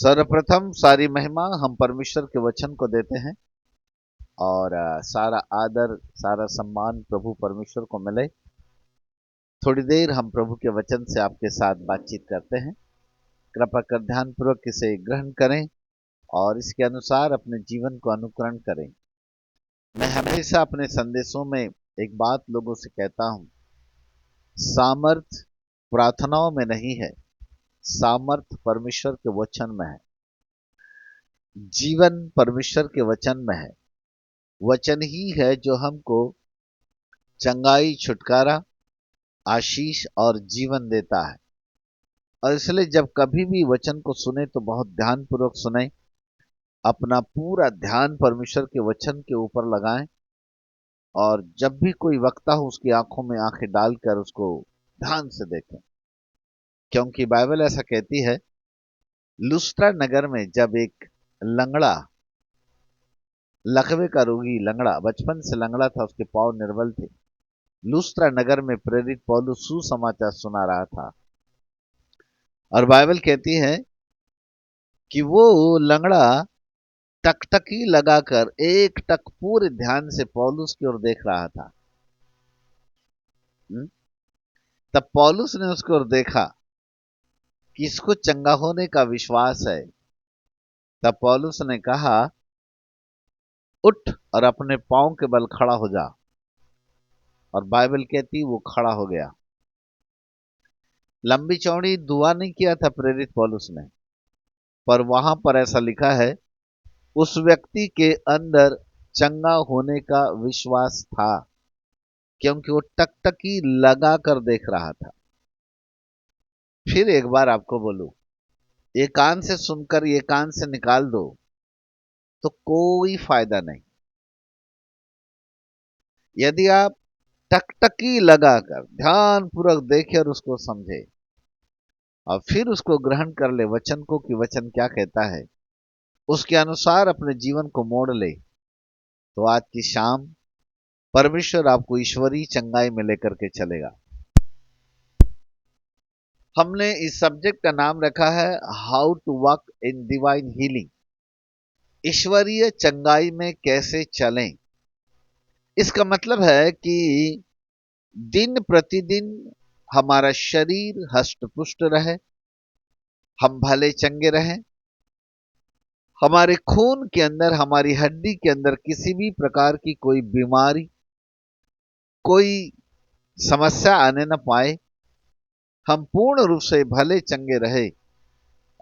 सर्वप्रथम सारी महिमा हम परमेश्वर के वचन को देते हैं और सारा आदर सारा सम्मान प्रभु परमेश्वर को मिले। थोड़ी देर हम प्रभु के वचन से आपके साथ बातचीत करते हैं। कृपा कर ध्यानपूर्वक इसे ग्रहण करें और इसके अनुसार अपने जीवन को अनुकरण करें। मैं हमेशा अपने संदेशों में एक बात लोगों से कहता हूं, सामर्थ प्रार्थनाओं में नहीं है, सामर्थ परमेश्वर के वचन में है। जीवन परमेश्वर के वचन में है। वचन ही है जो हमको चंगाई, छुटकारा, आशीष और जीवन देता है। और इसलिए जब कभी भी वचन को सुने तो बहुत ध्यानपूर्वक सुने, अपना पूरा ध्यान परमेश्वर के वचन के ऊपर लगाएं और जब भी कोई वक्ता हो उसकी आंखों में आंखें डालकर उसको ध्यान से देखें। क्योंकि बाइबल ऐसा कहती है, लुस्त्रा नगर में जब एक लंगड़ा, लकवे का रोगी लंगड़ा, बचपन से लंगड़ा था, उसके पांव निर्बल थे, लुस्त्रा नगर में प्रेरित पौलुस सुसमाचार सुना रहा था। और बाइबल कहती है कि वो लंगड़ा टकटकी लगाकर एक टक पूरे ध्यान से पौलुस की ओर देख रहा था। तब पौलुस ने उसकी ओर देखा कि इसको चंगा होने का विश्वास है। तब पौलुस ने कहा, उठ और अपने पांव के बल खड़ा हो जा। और बाइबल कहती वो खड़ा हो गया। लंबी चौड़ी दुआ नहीं किया था प्रेरित पौलुस ने, पर वहां पर ऐसा लिखा है, उस व्यक्ति के अंदर चंगा होने का विश्वास था, क्योंकि वो टकटकी लगा कर देख रहा था। फिर एक बार आपको बोलूं, ये कान से सुनकर ये कान से निकाल दो तो कोई फायदा नहीं। यदि आप टकटकी लगाकर ध्यानपूर्वक देखें और उसको समझे और फिर उसको ग्रहण कर ले, वचन को कि वचन क्या कहता है, उसके अनुसार अपने जीवन को मोड़ ले, तो आज की शाम परमेश्वर आपको ईश्वरीय चंगाई में लेकर के चलेगा। हमने इस सब्जेक्ट का नाम रखा है, how to walk in divine healing. ईश्वरीय चंगाई में कैसे चलें। इसका मतलब है कि दिन प्रतिदिन हमारा शरीर हष्ट-पुष्ट रहे, हम भले चंगे रहें, हमारे खून के अंदर, हमारी हड्डी के अंदर किसी भी प्रकार की कोई बीमारी, कोई समस्या आने न पाए, हम पूर्ण रूप से भले चंगे रहे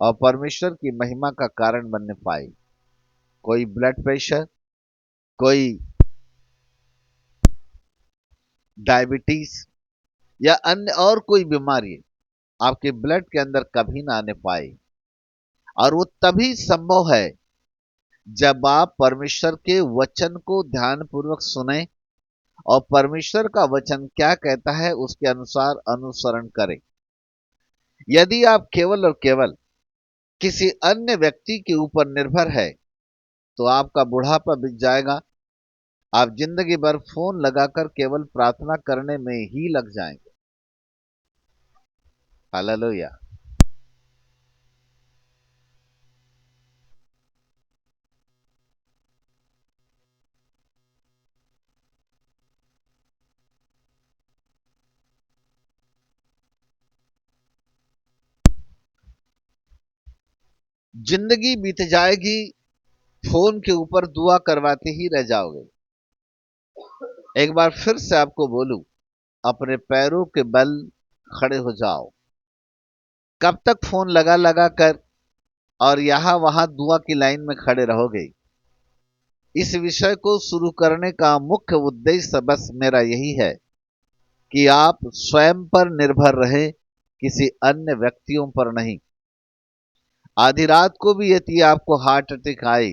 और परमेश्वर की महिमा का कारण बनने पाए। कोई ब्लड प्रेशर, कोई डायबिटीज या अन्य और कोई बीमारी आपके ब्लड के अंदर कभी ना आने पाए। और वो तभी संभव है जब आप परमेश्वर के वचन को ध्यानपूर्वक सुने और परमेश्वर का वचन क्या कहता है उसके अनुसार अनुसरण करें। यदि आप केवल और केवल किसी अन्य व्यक्ति के ऊपर निर्भर है तो आपका बुढ़ापा बीत जाएगा, आप जिंदगी भर फोन लगाकर केवल प्रार्थना करने में ही लग जाएंगे। हालेलुया। जिंदगी बीत जाएगी, फोन के ऊपर दुआ करवाते ही रह जाओगे। एक बार फिर से आपको बोलूं, अपने पैरों के बल खड़े हो जाओ। कब तक फोन लगा लगा कर और यहां वहां दुआ की लाइन में खड़े रहोगे। इस विषय को शुरू करने का मुख्य उद्देश्य बस मेरा यही है कि आप स्वयं पर निर्भर रहे, किसी अन्य व्यक्तियों पर नहीं। आधी रात को भी यदि आपको हार्ट अटैक आए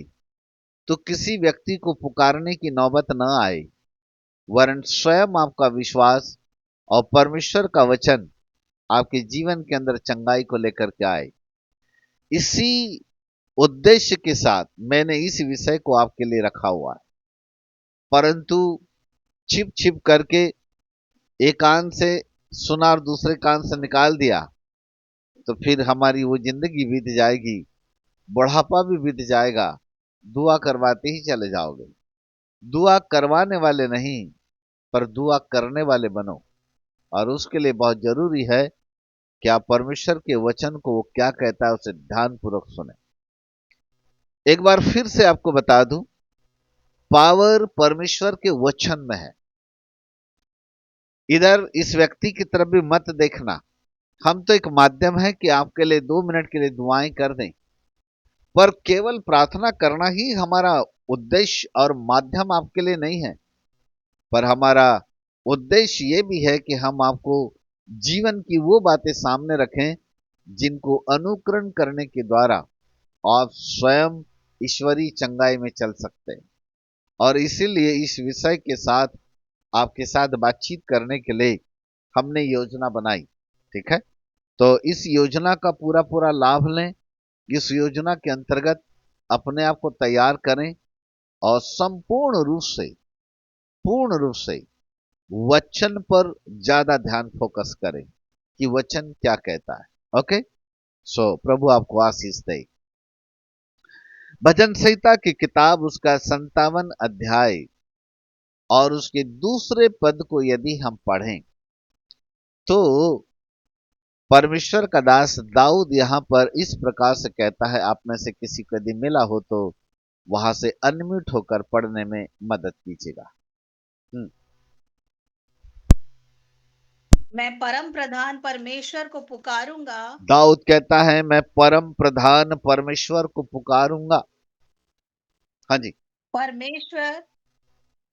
तो किसी व्यक्ति को पुकारने की नौबत न आए, वरन स्वयं आपका विश्वास और परमेश्वर का वचन आपके जीवन के अंदर चंगाई को लेकर के आए। इसी उद्देश्य के साथ मैंने इस विषय को आपके लिए रखा हुआ है। परंतु छिप छिप करके एक कान से सुना और दूसरे कान से निकाल दिया तो फिर हमारी वो जिंदगी बीत जाएगी बुढ़ापा भी बीत जाएगा, दुआ करवाते ही चले जाओगे। दुआ करवाने वाले नहीं, पर दुआ करने वाले बनो। और उसके लिए बहुत जरूरी है कि आप परमेश्वर के वचन को वो क्या कहता है उसे ध्यानपूर्वक सुने। एक बार फिर से आपको बता दूं, पावर परमेश्वर के वचन में है। इधर इस व्यक्ति की तरफ भी मत देखना। हम तो एक माध्यम है कि आपके लिए 2 मिनट के लिए दुआएं कर दें, पर केवल प्रार्थना करना ही हमारा उद्देश्य और माध्यम आपके लिए नहीं है। पर हमारा उद्देश्य ये भी है कि हम आपको जीवन की वो बातें सामने रखें जिनको अनुकरण करने के द्वारा आप स्वयं ईश्वरीय चंगाई में चल सकते हैं। और इसीलिए इस विषय के साथ आपके साथ बातचीत करने के लिए हमने योजना बनाई। ठीक है, तो इस योजना का पूरा पूरा लाभ लें। इस योजना के अंतर्गत अपने आप को तैयार करें और पूर्ण रूप से वचन पर ज्यादा ध्यान फोकस करें कि वचन क्या कहता है। ओके, सो प्रभु आपको आशीष दे। भजन संहिता की किताब उसका 57 अध्याय और उसके दूसरे पद को यदि हम पढ़ें तो परमेश्वर का दास दाऊद यहां पर इस प्रकार से कहता है। आप में से किसी को यदि मिला हो तो वहां से अनम्यूट होकर पढ़ने में मदद कीजिएगा। मैं परम प्रधान परमेश्वर को पुकारूंगा। दाऊद कहता है मैं परम प्रधान परमेश्वर को पुकारूंगा। हाँ जी, परमेश्वर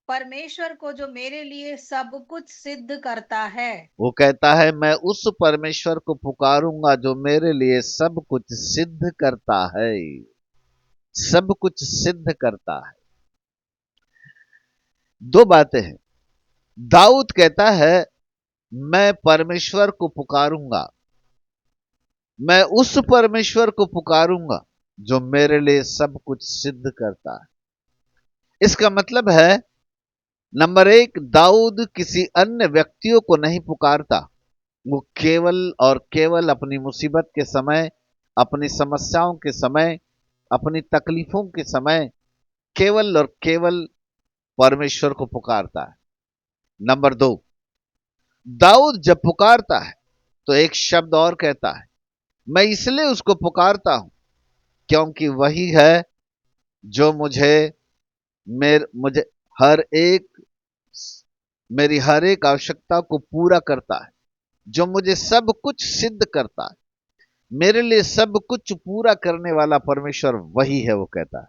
परमेश्वर को जो मेरे लिए सब कुछ सिद्ध करता है। वो कहता है मैं उस परमेश्वर को पुकारूंगा जो मेरे लिए सब कुछ सिद्ध करता है। सब कुछ सिद्ध करता है। दो बातें हैं। दाऊद कहता है मैं परमेश्वर को पुकारूंगा, मैं उस परमेश्वर को पुकारूंगा जो मेरे लिए सब कुछ सिद्ध करता है। इसका मतलब है, नंबर एक, दाऊद किसी अन्य व्यक्तियों को नहीं पुकारता। वो केवल और केवल अपनी मुसीबत के समय, अपनी समस्याओं के समय, अपनी तकलीफों के समय केवल और केवल परमेश्वर को पुकारता है। नंबर दो, दाऊद जब पुकारता है तो एक शब्द और कहता है, मैं इसलिए उसको पुकारता हूं क्योंकि वही है जो मुझे हर एक मेरी हर एक आवश्यकता को पूरा करता है, जो मुझे सब कुछ सिद्ध करता है। मेरे लिए सब कुछ पूरा करने वाला परमेश्वर वही है, वो कहता है।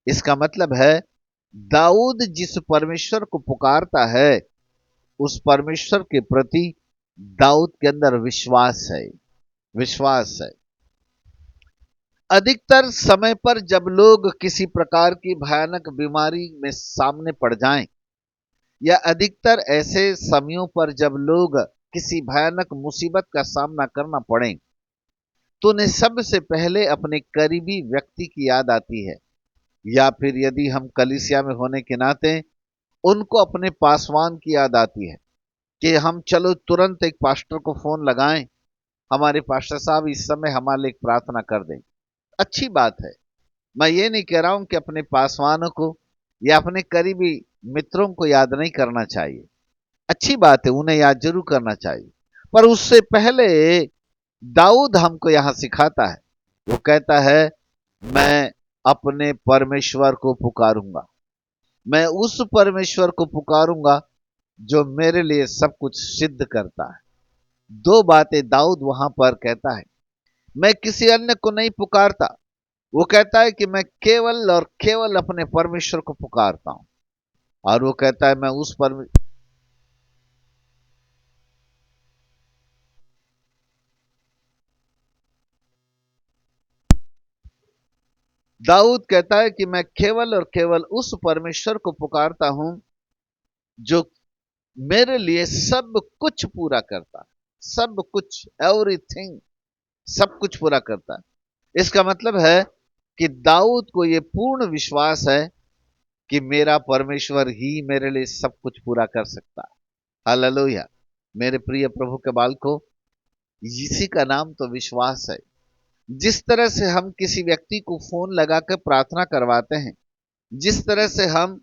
इसका मतलब है दाऊद जिस परमेश्वर को पुकारता है उस परमेश्वर के प्रति दाऊद के अंदर विश्वास है। विश्वास है। अधिकतर समय पर जब लोग किसी प्रकार की भयानक बीमारी में सामने पड़ जाएं, या अधिकतर ऐसे समयों पर जब लोग किसी भयानक मुसीबत का सामना करना पड़े, तो उन्हें सबसे पहले अपने करीबी व्यक्ति की याद आती है। या फिर यदि हम कलीसिया में होने के नाते उनको अपने पासवान की याद आती है कि हम चलो तुरंत एक पास्टर को फोन लगाएं, हमारे पास्टर साहब इस समय हमारे लिए एक प्रार्थना कर दें। अच्छी बात है। मैं ये नहीं कह रहा हूं कि अपने पासवानों को या अपने करीबी मित्रों को याद नहीं करना चाहिए। अच्छी बात है, उन्हें याद जरूर करना चाहिए। पर उससे पहले दाऊद हमको यहां सिखाता है, वो कहता है मैं अपने परमेश्वर को पुकारूंगा, मैं उस परमेश्वर को पुकारूंगा जो मेरे लिए सब कुछ सिद्ध करता है। दो बातें दाऊद वहां पर कहता है। मैं किसी अन्य को नहीं पुकारता। वो कहता है कि मैं केवल और केवल अपने परमेश्वर को पुकारता हूं। और वो कहता है मैं उस दाऊद कहता है कि मैं केवल और केवल उस परमेश्वर को पुकारता हूं जो मेरे लिए सब कुछ पूरा करता है। सब कुछ, एवरीथिंग, सब कुछ पूरा करता है। इसका मतलब है कि दाऊद को यह पूर्ण विश्वास है कि मेरा परमेश्वर ही मेरे लिए सब कुछ पूरा कर सकता है। हालेलुया। मेरे प्रिय प्रभु के बालकों, इसी का नाम तो विश्वास है। जिस तरह से हम किसी व्यक्ति को फोन लगाकर प्रार्थना करवाते हैं, जिस तरह से हम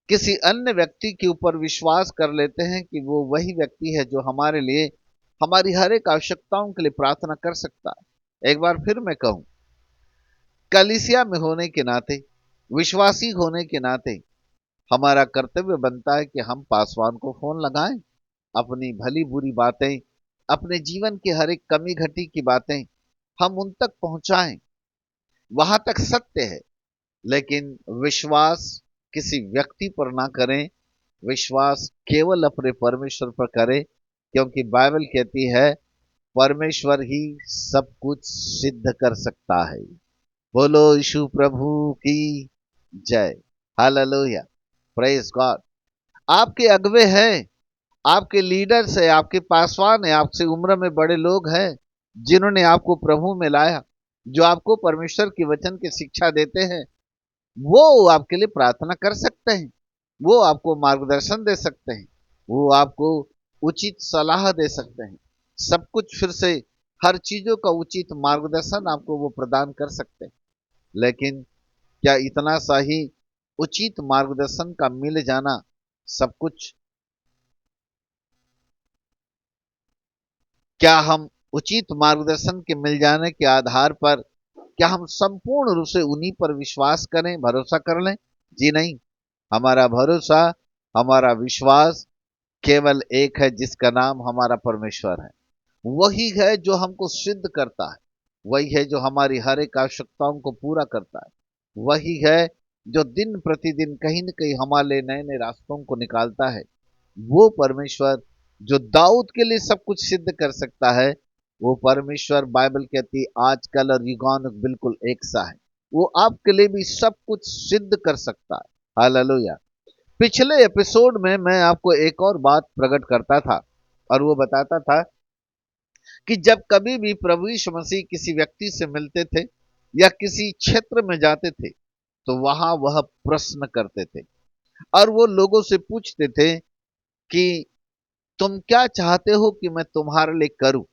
किसी अन्य व्यक्ति के ऊपर विश्वास कर लेते हैं कि वो वही व्यक्ति है जो हमारे लिए हमारी हर एक आवश्यकताओं के लिए प्रार्थना कर सकता है। एक बार फिर मैं कहूं, कलीसिया में होने के नाते, विश्वासी होने के नाते हमारा कर्तव्य बनता है कि हम पासवान को फोन लगाएं, अपनी भली बुरी बातें, अपने जीवन की हर एक कमी घटी की बातें हम उन तक पहुंचाएं। वहां तक सत्य है, लेकिन विश्वास किसी व्यक्ति पर ना करें, विश्वास केवल अपने परमेश्वर पर करें, क्योंकि बाइबल कहती है परमेश्वर ही सब कुछ सिद्ध कर सकता है। बोलो यीशु प्रभु की जय। Hallelujah, praise God. आपके अगुवे हैं, आपके लीडर्स है, आपके पासवान है, आपसे उम्र में बड़े लोग हैं, जिन्होंने आपको प्रभु में लाया, जो आपको परमेश्वर की वचन की शिक्षा देते हैं, वो आपके लिए प्रार्थना कर सकते हैं, वो आपको मार्गदर्शन दे सकते हैं, वो आपको उचित सलाह दे सकते हैं। सब कुछ फिर से, हर चीजों का उचित मार्गदर्शन आपको वो प्रदान कर सकते हैं। लेकिन क्या इतना सा ही उचित मार्गदर्शन का मिल जाना सब कुछ? क्या हम उचित मार्गदर्शन के मिल जाने के आधार पर क्या हम संपूर्ण रूप से उन्हीं पर विश्वास करें, भरोसा कर लें? जी नहीं। हमारा भरोसा, हमारा विश्वास केवल एक है, जिसका नाम हमारा परमेश्वर है। वही है जो हमको सिद्ध करता है, वही है जो हमारी हर एक आवश्यकताओं को पूरा करता है, वही है जो दिन प्रतिदिन कहीं न कहीं हमारे लिए नए नए रास्तों को निकालता है। वो परमेश्वर जो दाऊद के लिए सब कुछ सिद्ध कर सकता है, वो परमेश्वर बाइबल कहती है आजकल और युगानुग बिल्कुल एक सा है। वो आपके लिए भी सब कुछ सिद्ध कर सकता है। हालेलुया। पिछले एपिसोड में मैं आपको एक और बात प्रकट करता था, और वो बताता था कि जब कभी भी प्रभु यीशु मसीह किसी व्यक्ति से मिलते थे या किसी क्षेत्र में जाते थे, तो वहां वह प्रश्न करते थे और वो लोगों से पूछते थे कि तुम क्या चाहते हो कि मैं तुम्हारे लिए करूं।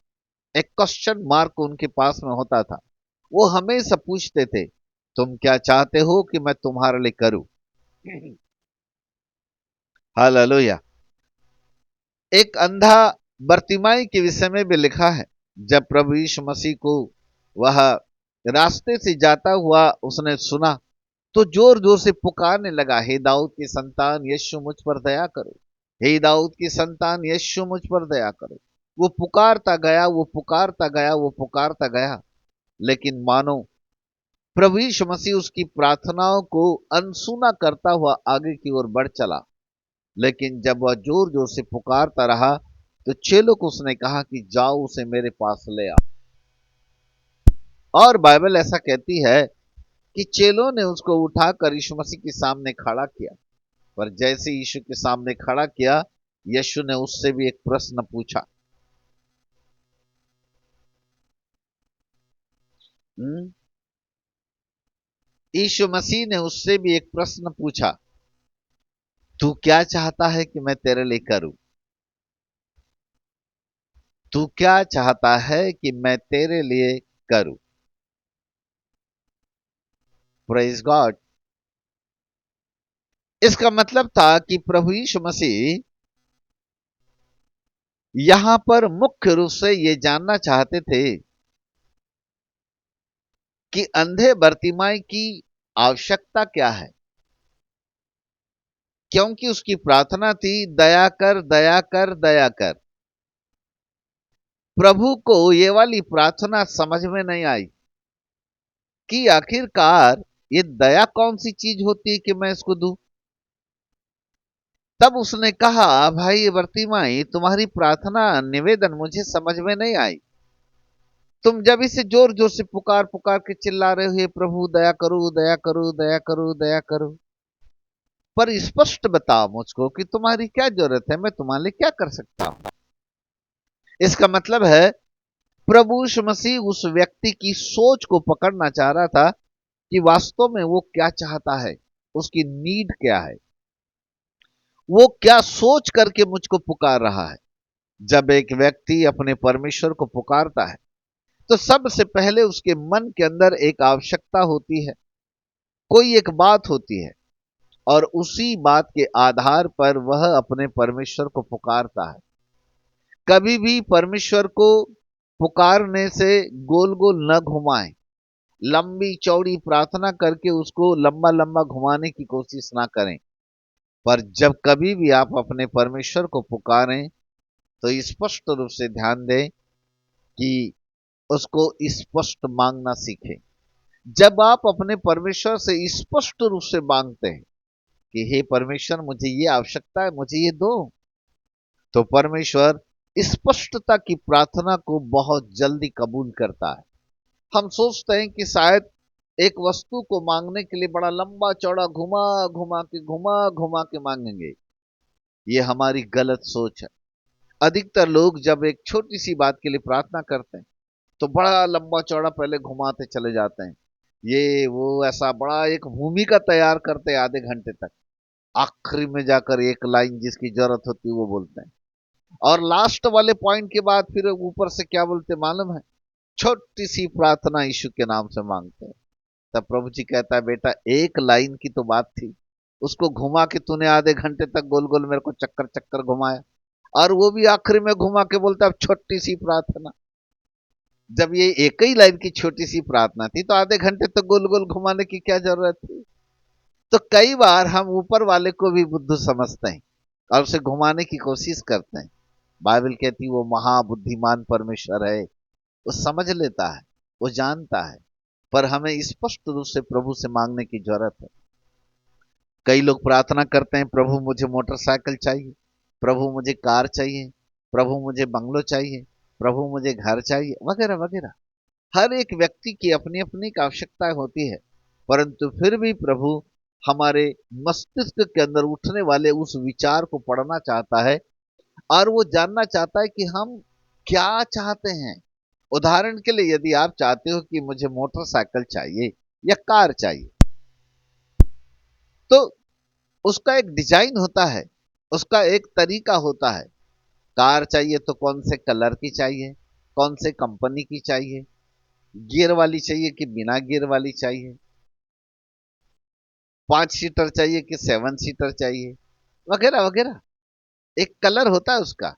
एक क्वेश्चन मार्क उनके पास में होता था। वो हमेशा पूछते थे, तुम क्या चाहते हो कि मैं तुम्हारे लिए करूं। हालेलुया। एक अंधा बर्तिमाई के विषय में भी लिखा है, जब प्रभु यीशु मसीह को वह रास्ते से जाता हुआ उसने सुना, तो जोर जोर से पुकारने लगा, हे दाऊद की संतान यीशु मुझ पर दया करो, हे दाऊद की संतान यीशु मुझ पर दया करो। वो पुकारता गया, वो पुकारता गया, वो पुकारता गया, लेकिन मानो प्रभु यीशु मसीह उसकी प्रार्थनाओं को अनसुना करता हुआ आगे की ओर बढ़ चला। लेकिन जब वह जोर जोर से पुकारता रहा, तो चेलों को उसने कहा कि जाओ उसे मेरे पास ले आओ। और बाइबल ऐसा कहती है कि चेलों ने उसको उठाकर यीशु मसीह के सामने खड़ा किया। पर जैसे यीशु के सामने खड़ा किया, यीशु ने उससे भी एक प्रश्न पूछा। यीशु मसीह ने उससे भी एक प्रश्न पूछा, तू क्या चाहता है कि मैं तेरे लिए करूं? तू क्या चाहता है कि मैं तेरे लिए करूं? Praise God. इसका मतलब था कि प्रभु यीशु मसीह यहां पर मुख्य रूप से ये जानना चाहते थे कि अंधे बर्तिमाई की आवश्यकता क्या है, क्योंकि उसकी प्रार्थना थी, दया कर, दया कर, दया कर। प्रभु को ये वाली प्रार्थना समझ में नहीं आई कि आखिरकार ये दया कौन सी चीज होती है कि मैं इसको दूं। तब उसने कहा, भाई बर्तिमाई, तुम्हारी प्रार्थना निवेदन मुझे समझ में नहीं आई। तुम जब इसे जोर जोर से पुकार पुकार के चिल्ला रहे हो, हे प्रभु दया करो, दया करो, दया करो, दया करो, पर स्पष्ट बताओ मुझको कि तुम्हारी क्या जरूरत है, मैं तुम्हारे लिए क्या कर सकता हूं। इसका मतलब है प्रभु यीशु मसीह उस व्यक्ति की सोच को पकड़ना चाह रहा था कि वास्तव में वो क्या चाहता है, उसकी नीड क्या है, वो क्या सोच करके मुझको पुकार रहा है। जब एक व्यक्ति अपने परमेश्वर को पुकारता है, तो सबसे पहले उसके मन के अंदर एक आवश्यकता होती है, कोई एक बात होती है, और उसी बात के आधार पर वह अपने परमेश्वर को पुकारता है। कभी भी परमेश्वर को पुकारने से गोल गोल न घुमाएं, लंबी चौड़ी प्रार्थना करके उसको लंबा लंबा घुमाने की कोशिश ना करें। पर जब कभी भी आप अपने परमेश्वर को पुकारें तो स्पष्ट रूप से ध्यान दें कि उसको स्पष्ट मांगना सीखें। जब आप अपने परमेश्वर से स्पष्ट रूप से मांगते हैं कि हे परमेश्वर मुझे ये आवश्यकता है, मुझे ये दो, तो परमेश्वर स्पष्टता की प्रार्थना को बहुत जल्दी कबूल करता है। हम सोचते हैं कि शायद एक वस्तु को मांगने के लिए बड़ा लंबा चौड़ा घुमा घुमा के मांगेंगे। ये हमारी गलत सोच है। अधिकतर लोग जब एक छोटी सी बात के लिए प्रार्थना करते हैं तो बड़ा लंबा चौड़ा पहले घुमाते चले जाते हैं, ये वो ऐसा बड़ा एक भूमिका तैयार करते हैं आधे घंटे तक। आखिरी में जाकर एक लाइन जिसकी जरूरत होती है वो बोलते हैं, और लास्ट वाले पॉइंट के बाद फिर ऊपर से क्या बोलते मालूम है? छोटी सी प्रार्थना यीशु के नाम से मांगते हैं। तब प्रभु जी कहता है, बेटा एक लाइन की तो बात थी, उसको घुमा के तूने आधे घंटे तक गोल गोल मेरे को चक्कर चक्कर घुमाया, और वो भी आखिरी में घुमा के बोलता है अब छोटी सी प्रार्थना। जब ये एक ही लाइन की छोटी सी प्रार्थना थी तो आधे घंटे तक गोल गोल घुमाने की क्या जरूरत थी? तो कई बार हम ऊपर वाले को भी बुद्धू समझते हैं और उसे घुमाने की कोशिश करते हैं। बाइबल कहती वो महाबुद्धिमान परमेश्वर है, वो समझ लेता है, वो जानता है, पर हमें स्पष्ट रूप से प्रभु से मांगने की जरूरत है। कई लोग प्रार्थना करते हैं, प्रभु मुझे मोटरसाइकिल चाहिए, प्रभु मुझे कार चाहिए, प्रभु मुझे बंगलो चाहिए, प्रभु मुझे घर चाहिए, वगैरह वगैरह। हर एक व्यक्ति की अपनी अपनी आवश्यकताएं होती है, परंतु फिर भी प्रभु हमारे मस्तिष्क के अंदर उठने वाले उस विचार को पढ़ना चाहता है, और वो जानना चाहता है कि हम क्या चाहते हैं। उदाहरण के लिए यदि आप चाहते हो कि मुझे मोटरसाइकिल चाहिए या कार चाहिए, तो उसका एक डिजाइन होता है, उसका एक तरीका होता है। कार चाहिए तो कौन से कलर की चाहिए, कौन से कंपनी की चाहिए, गियर वाली चाहिए कि बिना गियर वाली चाहिए, 5 सीटर चाहिए कि 7 सीटर चाहिए, वगैरह वगैरह। एक कलर होता है उसका।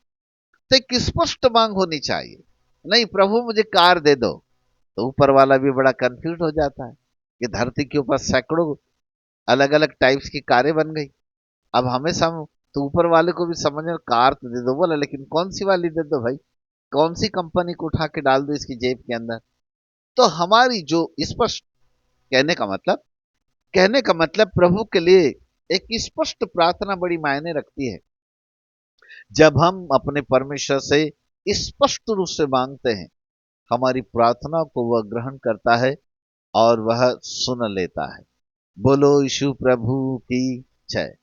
तो एक स्पष्ट मांग होनी चाहिए। नहीं प्रभु मुझे कार दे दो, तो ऊपर वाला भी बड़ा कंफ्यूज हो जाता है कि धरती के ऊपर सैकड़ों अलग अलग टाइप्स की कारें बन गई। अब हमें तो ऊपर वाले को भी समझ में, कार तो दे दो बोला, लेकिन कौन सी वाली दे दो भाई, कौन सी कंपनी को उठा के डाल दो इसकी जेब के अंदर। तो हमारी जो स्पष्ट कहने का मतलब कहने का मतलब प्रभु के लिए एक स्पष्ट प्रार्थना बड़ी मायने रखती है। जब हम अपने परमेश्वर से स्पष्ट रूप से मांगते हैं, हमारी प्रार्थना को वह ग्रहण करता है और वह सुन लेता है। बोलो यीशु प्रभु की जय।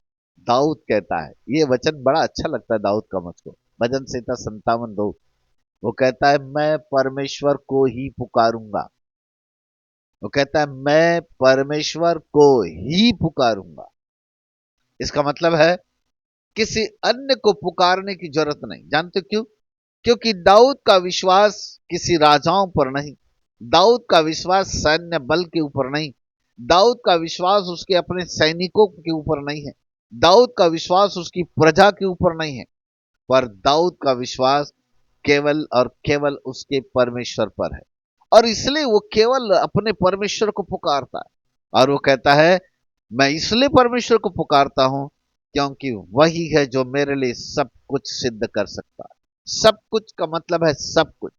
दाऊद कहता है, ये वचन बड़ा अच्छा लगता है दाऊद का मुझको, भजन संहिता 57:2। वो कहता है मैं परमेश्वर को ही पुकारूंगा। वो कहता है मैं परमेश्वर को ही पुकारूंगा। इसका मतलब है किसी अन्य को पुकारने की जरूरत नहीं। जानते हो क्यों? क्योंकि दाऊद का विश्वास किसी राजाओं पर नहीं, दाऊद का विश्वास सैन्य बल के ऊपर नहीं, दाऊद का विश्वास उसके अपने सैनिकों के ऊपर नहीं है, दाऊद का विश्वास उसकी प्रजा के ऊपर नहीं है, पर दाऊद का विश्वास केवल और केवल उसके परमेश्वर पर है। और इसलिए वो केवल अपने परमेश्वर को पुकारता है, और वो कहता है मैं इसलिए परमेश्वर को पुकारता हूं क्योंकि वही है जो मेरे लिए सब कुछ सिद्ध कर सकता है। सब कुछ का मतलब है सब कुछ,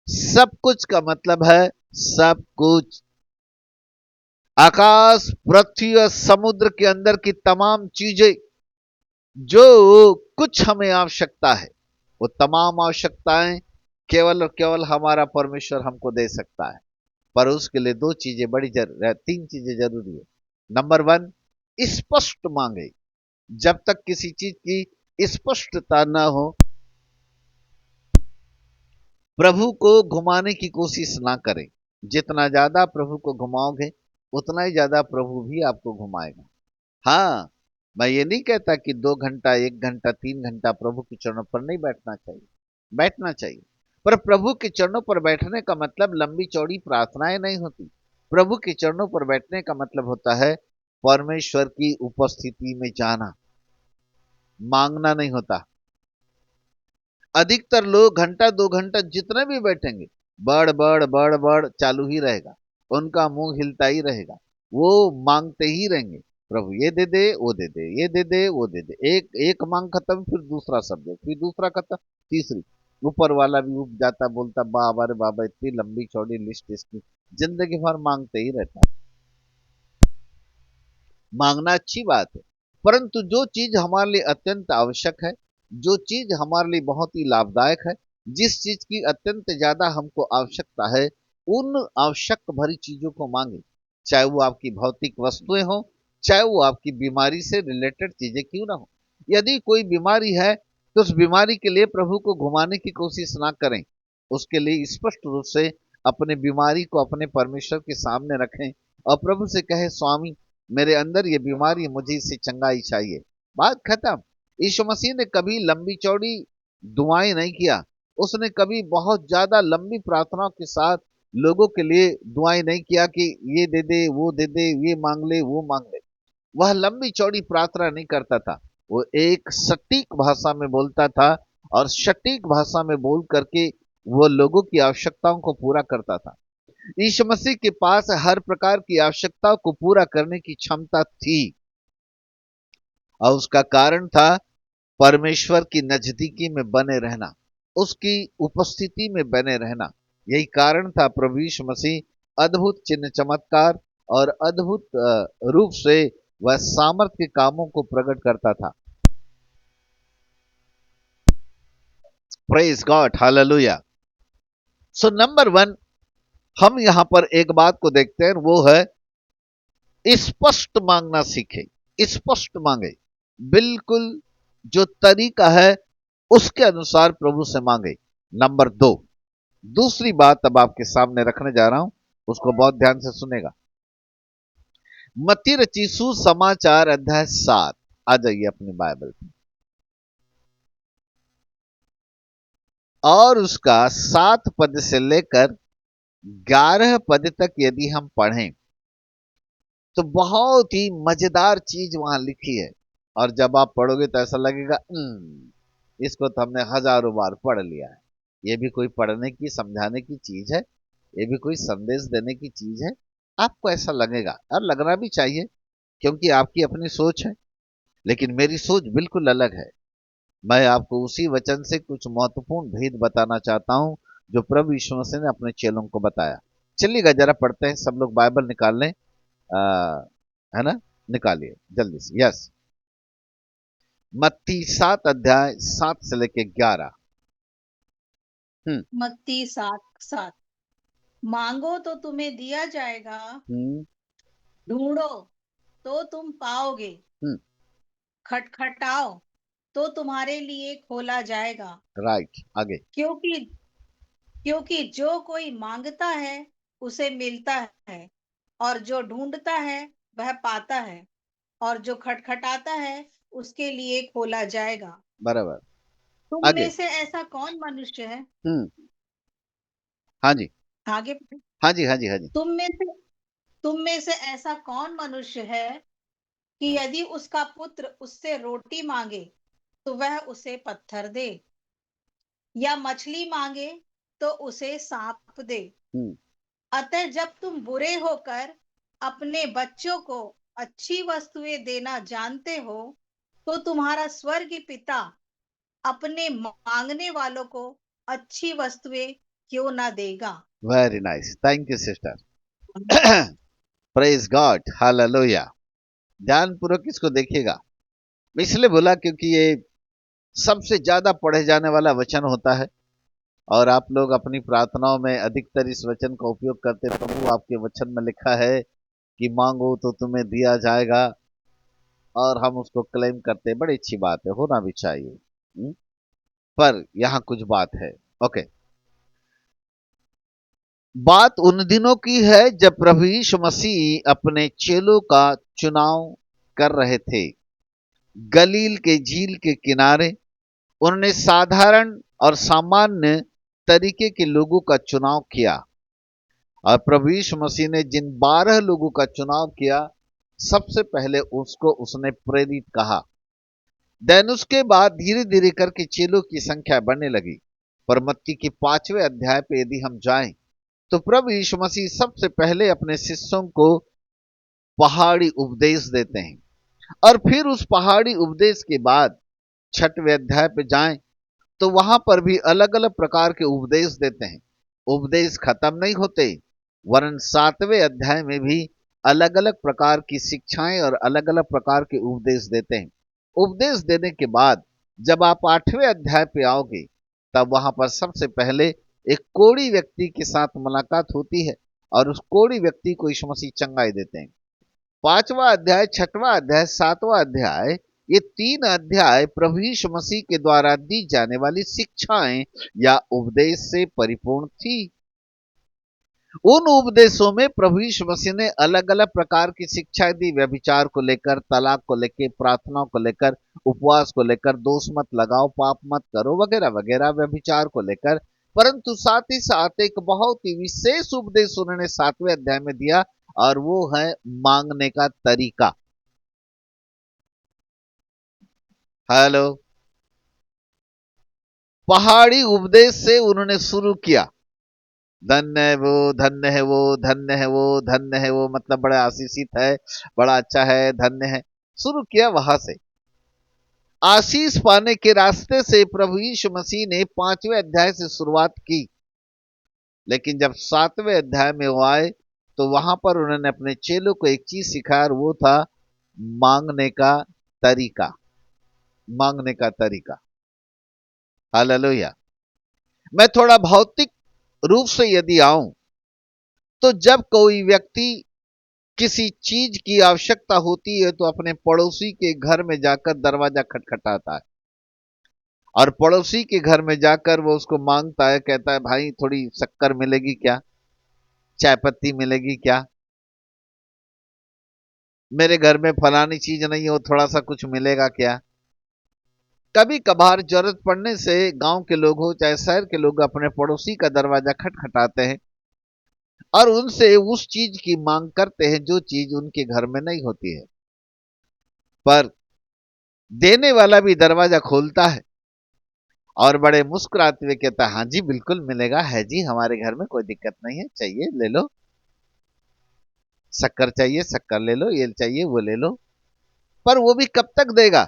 सब कुछ का मतलब है सब कुछ। आकाश पृथ्वी और समुद्र के अंदर की तमाम चीजें, जो कुछ हमें आवश्यकता है, वो तमाम आवश्यकताएं केवल और केवल हमारा परमेश्वर हमको दे सकता है। पर उसके लिए दो चीजें बड़ी तीन चीजें जरूरी है। नंबर वन, स्पष्ट मांगे। जब तक किसी चीज की स्पष्टता ना हो, प्रभु को घुमाने की कोशिश ना करें। जितना ज्यादा प्रभु को घुमाओगे उतना ही ज्यादा प्रभु भी आपको घुमाएगा। हाँ, मैं ये नहीं कहता कि 2 घंटा 1 घंटा 3 घंटा प्रभु के चरणों पर नहीं बैठना चाहिए, बैठना चाहिए। पर प्रभु के चरणों पर बैठने का मतलब लंबी चौड़ी प्रार्थनाएं नहीं होती। प्रभु के चरणों पर बैठने का मतलब होता है परमेश्वर की उपस्थिति में जाना, मांगना नहीं होता। अधिकतर लोग घंटा 2 घंटा जितने भी बैठेंगे, बड़ बड़ बड़ बड़ चालू ही रहेगा, उनका मुंह हिलता ही रहेगा, वो मांगते ही रहेंगे, प्रभु ये दे दे, वो दे दे, ये दे दे, वो दे दे। एक एक मांग खत्म, फिर दूसरा शब्द, फिर दूसरा खत्म, तीसरी। ऊपर वाला भी उब जाता, बोलता बाबा रे बाबा, इतनी लंबी चौड़ी लिस्ट इसकी, जिंदगी भर मांगते ही रहता है। मांगना अच्छी बात है, परंतु जो चीज हमारे लिए अत्यंत आवश्यक है, जो चीज हमारे लिए बहुत ही लाभदायक है, जिस चीज की अत्यंत ज्यादा हमको आवश्यकता है, उन आवश्यक भरी चीजों को मांगे। चाहे वो आपकी भौतिक वस्तुएं हो, चाहे वो आपकी बीमारी से रिलेटेड चीजें क्यों ना हो। यदि कोई बीमारी है तो उस बीमारी के लिए प्रभु को घुमाने की कोशिश ना करें, उसके लिए स्पष्ट रूप से अपने बीमारी को अपने परमेश्वर के सामने रखें और प्रभु से कहे, स्वामी मेरे अंदर ये बीमारी, मुझे इससे चंगाई चाहिए, बात खत्म। यीशु मसीह ने कभी लंबी चौड़ी दुआएं नहीं किया, उसने कभी बहुत ज्यादा लंबी प्रार्थनाओं के साथ लोगों के लिए दुआएं नहीं किया कि ये दे दे, वो दे दे, ये मांग ले, वो मांग ले। वह लंबी चौड़ी प्रार्थना नहीं करता था, वो एक सटीक भाषा में बोलता था और सटीक भाषा में बोल करके वो लोगों की आवश्यकताओं को पूरा करता था। यीशु मसीह के पास हर प्रकार की आवश्यकताओं को पूरा करने की क्षमता थी और उसका कारण था परमेश्वर की नजदीकी में बने रहना, उसकी उपस्थिति में बने रहना। यही कारण था प्रभु यीशु मसीह अद्भुत चिन्ह चमत्कार और अद्भुत रूप से वह सामर्थ्य के कामों को प्रकट करता था। Praise God, hallelujah. So number 1, हम यहां पर एक बात को देखते हैं, वो है स्पष्ट मांगना सीखे। स्पष्ट मांगे, बिल्कुल जो तरीका है उसके अनुसार प्रभु से मांगे। नंबर 2, दूसरी बात अब आपके सामने रखने जा रहा हूं, उसको बहुत ध्यान से सुनेगा। मत्ती रची सुसमाचार अध्याय 7, आ जाइए अपनी बाइबल पे, और उसका 7 पद से लेकर 11 पद तक यदि हम पढ़ें तो बहुत ही मजेदार चीज वहां लिखी है। और जब आप पढ़ोगे तो ऐसा लगेगा, इसको तो हमने हजारों बार पढ़ लिया है, ये भी कोई पढ़ने की समझाने की चीज है, ये भी कोई संदेश देने की चीज है। आपको ऐसा लगेगा, और लगना भी चाहिए, क्योंकि आपकी अपनी सोच है, लेकिन मेरी सोच बिल्कुल अलग है। मैं आपको उसी वचन से कुछ महत्वपूर्ण भेद बताना चाहता हूं जो प्रभु यीशु मसीह ने अपने चेलों को बताया। चलिएगा जरा पढ़ते हैं, सब लोग बाइबल निकाल लें, है ना, निकालिए जल्दी से। यस, मत्ती 7 अध्याय 7 से लेके 11। मत्ती 7:7। मांगो तो तुम्हें दिया जाएगा, हम्म ढूंढो तो तुम पाओगे, हम्म खटखटाओ तो तुम्हारे लिए खोला जाएगा। राइट, आगे। क्योंकि क्योंकि जो कोई मांगता है उसे मिलता है, और जो ढूंढता है वह पाता है, और जो खटखटाता है उसके लिए खोला जाएगा। बराबर, तुम आगे। में से ऐसा कौन मनुष्य है? हम्म हाँ जी, आगे बढ़ो। हाँ जी, हाँ जी, हाँ जी। तुम में से तुम में से ऐसा कौन मनुष्य है कि यदि उसका पुत्र उससे रोटी मांगे तो वह उसे पत्थर दे, या मछली मांगे तो उसे सांप दे? हम्म अतः जब तुम बुरे होकर अपने बच्चों को अच्छी वस्तुएं देना जानते हो, तो तुम्हारा स्वर्गीय पिता अपने मांगने वालों को अच्छी वस्तुएं क्यों ना देगा। Very nice, thank you sister. Praise God, hallelujah. ध्यानपूर्वक इसको देखिएगा। मैं इसलिए बोला क्योंकि ये सबसे ज्यादा पढ़े जाने वाला वचन होता है, और आप लोग अपनी प्रार्थनाओं में अधिकतर इस वचन का उपयोग करते हैं। प्रभु आपके वचन में लिखा है कि मांगो तो तुम्हें दिया जाएगा, और हम उसको क्लेम करते हैं, बड़ी अच्छी बात है, होना भी चाहिए। पर यहां कुछ बात है। ओके, बात उन दिनों की है जब प्रभु यीशु मसीह अपने चेलों का चुनाव कर रहे थे। गलील के झील के किनारे उन्होंने साधारण और सामान्य तरीके के लोगों का चुनाव किया। और प्रभु यीशु मसीह ने जिन 12 लोगों का चुनाव किया, सबसे पहले उसको उसने प्रेरित कहा। देन उसके बाद धीरे धीरे करके चेलों की संख्या बढ़ने लगी। पर मत्ती के 5वें अध्याय पे यदि हम जाएं तो प्रभु यीशु मसीह सबसे पहले अपने शिष्यों को पहाड़ी उपदेश देते हैं, और फिर उस पहाड़ी उपदेश के बाद 6वें अध्याय पे जाएं तो वहां पर भी अलग अलग प्रकार के उपदेश देते हैं। उपदेश खत्म नहीं होते, वरन 7वें अध्याय में भी अलग अलग प्रकार की शिक्षाएं और अलग अलग प्रकार के उपदेश देते हैं। उपदेश देने के बाद जब आप 8वें अध्याय पे आओगे, तब वहां पर सबसे पहले एक कोढ़ी व्यक्ति के साथ मुलाकात होती है, और उस कोढ़ी व्यक्ति को यीशु मसीह चंगाई देते हैं। 5वां अध्याय, 6वां अध्याय, 7वां अध्याय, ये 3 अध्याय प्रभु यीशु मसीह के द्वारा दी जाने वाली शिक्षाएं या उपदेश से परिपूर्ण थी। उन उपदेशों में प्रभु यीशु मसीह ने अलग अलग प्रकार की शिक्षा दी, व्यभिचार को लेकर, तलाक को लेकर, प्रार्थना को लेकर, उपवास को लेकर, दोष मत लगाओ, पाप मत करो, वगैरह वगैरह, व्यभिचार को लेकर। परंतु साथ ही साथ एक बहुत ही विशेष उपदेश उन्होंने 7वें अध्याय में दिया, और वो है मांगने का तरीका। हेलो। पहाड़ी उपदेश से उन्होंने शुरू किया। धन्य है वो, धन्य है वो, धन्य है वो, धन्य है वो, मतलब बड़ा आशीषित है, बड़ा अच्छा है, धन्य है। शुरू किया वहां से। आशीष पाने के रास्ते से प्रभु यीशु मसीह ने 5वें अध्याय से शुरुआत की। लेकिन जब 7वें अध्याय में वो आए तो वहां पर उन्होंने अपने चेलों को एक चीज सिखाया, और वो था मांगने का तरीका। मांगने का तरीका। हालेलुया। मैं थोड़ा भौतिक रूप से यदि आऊं तो जब कोई व्यक्ति किसी चीज की आवश्यकता होती है तो अपने पड़ोसी के घर में जाकर दरवाजा खटखटाता है, और पड़ोसी के घर में जाकर वो उसको मांगता है, कहता है भाई थोड़ी शक्कर मिलेगी क्या, चाय पत्ती मिलेगी क्या, मेरे घर में फलानी चीज नहीं हो, थोड़ा सा कुछ मिलेगा क्या। कभी कभार जरूरत पड़ने से गांव के लोग हो चाहे शहर के लोग अपने पड़ोसी का दरवाजा खटखटाते हैं और उनसे उस चीज की मांग करते हैं जो चीज उनके घर में नहीं होती है। पर देने वाला भी दरवाजा खोलता है और बड़े मुस्कुराते हुए कहता है, हाँ जी बिल्कुल मिलेगा, है जी, हमारे घर में कोई दिक्कत नहीं है, चाहिए ले लो, शक्कर चाहिए शक्कर ले लो, ये चाहिए वो ले लो। पर वो भी कब तक देगा?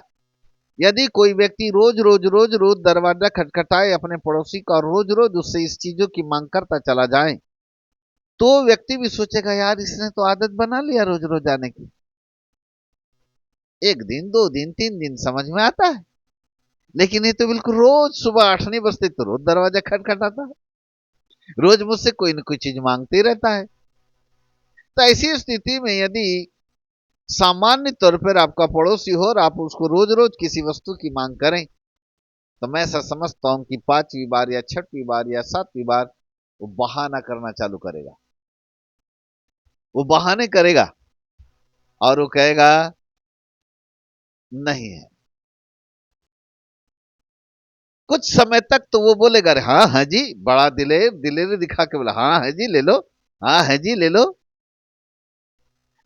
यदि कोई व्यक्ति रोज रोज रोज रोज दरवाजा खटखटाए अपने पड़ोसी का और रोज रोज उससे इस चीजों की मांग करता चला जाए, तो व्यक्ति भी सोचेगा यार इसने तो आदत बना लिया रोज रोज आने की। 1 दिन 2 दिन 3 दिन समझ में आता है, लेकिन ये तो बिल्कुल रोज सुबह 8 नहीं बजते तो रोज दरवाजा खटखटाता है, रोज मुझसे कोई न कोई चीज मांगते रहता है। तो ऐसी स्थिति में यदि सामान्य तौर पर आपका पड़ोसी हो और आप उसको रोज रोज किसी वस्तु की मांग करें, तो मैं ऐसा समझता हूं कि 5वीं बार या 6वीं बार या 7वीं बार वो बहाना करना चालू करेगा। वो बहाने करेगा और वो कहेगा नहीं है। कुछ समय तक तो वो बोलेगा अरे हाँ हाँ जी, बड़ा दिलेर दिलेर दिखा के बोला हाँ है जी ले लो, हाँ है जी ले लो।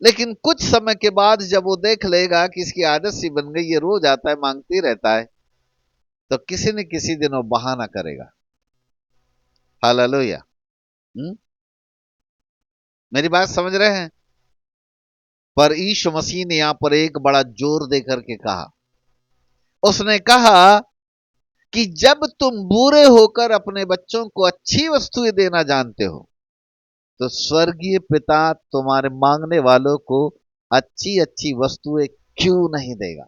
लेकिन कुछ समय के बाद जब वो देख लेगा कि इसकी आदत सी बन गई, ये रोज आता है मांगती रहता है, तो किसी न किसी दिन वो बहाना करेगा। हालेलुया। मेरी बात समझ रहे हैं? पर यीशु मसीह ने यहां पर एक बड़ा जोर देकर के कहा, उसने कहा कि जब तुम बुरे होकर अपने बच्चों को अच्छी वस्तुएं देना जानते हो, तो स्वर्गीय पिता तुम्हारे मांगने वालों को अच्छी अच्छी वस्तुएं क्यों नहीं देगा।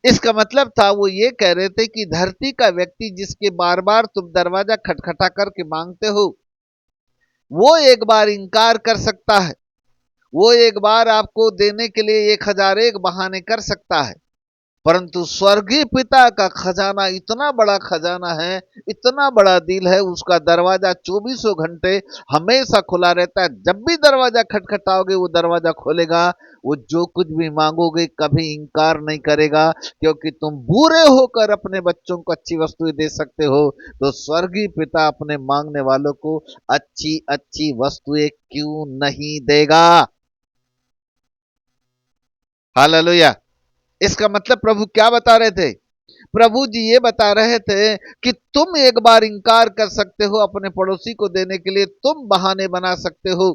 इसका मतलब था वो ये कह रहे थे कि धरती का व्यक्ति जिसके बार बार तुम दरवाजा खटखटा करके मांगते हो, वो एक बार इनकार कर सकता है, वो एक बार आपको देने के लिए 1001 बहाने कर सकता है, परंतु स्वर्गीय पिता का खजाना इतना बड़ा खजाना है, इतना बड़ा दिल है, उसका दरवाजा 24 घंटे हमेशा खुला रहता है। जब भी दरवाजा खटखटाओगे वो दरवाजा खोलेगा। वो जो कुछ भी मांगोगे कभी इंकार नहीं करेगा, क्योंकि तुम बुरे होकर अपने बच्चों को अच्छी वस्तुएं दे सकते हो, तो स्वर्गीय पिता अपने मांगने वालों को अच्छी अच्छी वस्तुएं क्यों नहीं देगा। हालेलुया। इसका मतलब प्रभु क्या बता रहे थे? प्रभु जी ये बता रहे थे कि तुम एक बार इंकार कर सकते हो अपने पड़ोसी को देने के लिए, तुम बहाने बना सकते हो,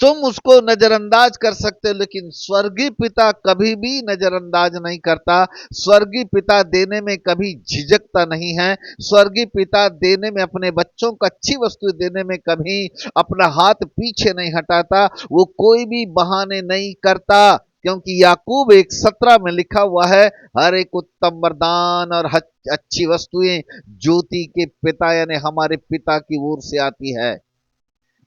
तुम उसको नजरअंदाज कर सकते हो, लेकिन स्वर्गीय पिता कभी भी नजरअंदाज नहीं करता। स्वर्गीय पिता देने में कभी झिझकता नहीं है। स्वर्गीय पिता देने में, अपने बच्चों को अच्छी वस्तु देने में कभी अपना हाथ पीछे नहीं हटाता। वो कोई भी बहाने नहीं करता, क्योंकि याकूब 1:17 में लिखा हुआ है, हर एक उत्तम वरदान और अच्छी वस्तुएं ज्योति के पिता यानी हमारे पिता की ओर से आती है।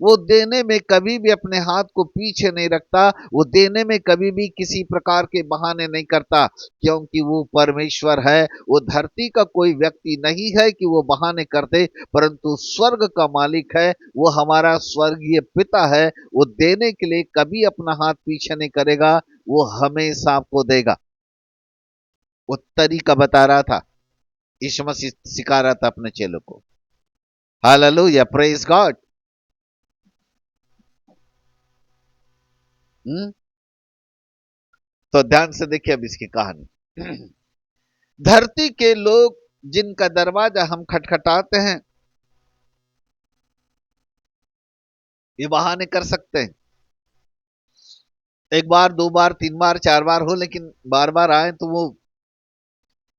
वो देने में कभी भी अपने हाथ को पीछे नहीं रखता। वो देने में कभी भी किसी प्रकार के बहाने नहीं करता, क्योंकि वो परमेश्वर है। वो धरती का कोई व्यक्ति नहीं है कि वो बहाने कर दे, परंतु स्वर्ग का मालिक है। वो हमारा स्वर्गीय पिता है। वो देने के लिए कभी अपना हाथ पीछे नहीं करेगा, वो हमेशा आपको देगा। वो तरीका बता रहा था, यीशु मसीह सिखा रहा था अपने चेलों को। Hallelujah, praise God. तो ध्यान से देखिए अब इसकी कहानी। धरती के लोग जिनका दरवाजा हम खटखटाते हैं, ये बहाने कर सकते हैं। एक बार, दो बार, तीन बार, चार बार हो, लेकिन बार बार आए तो वो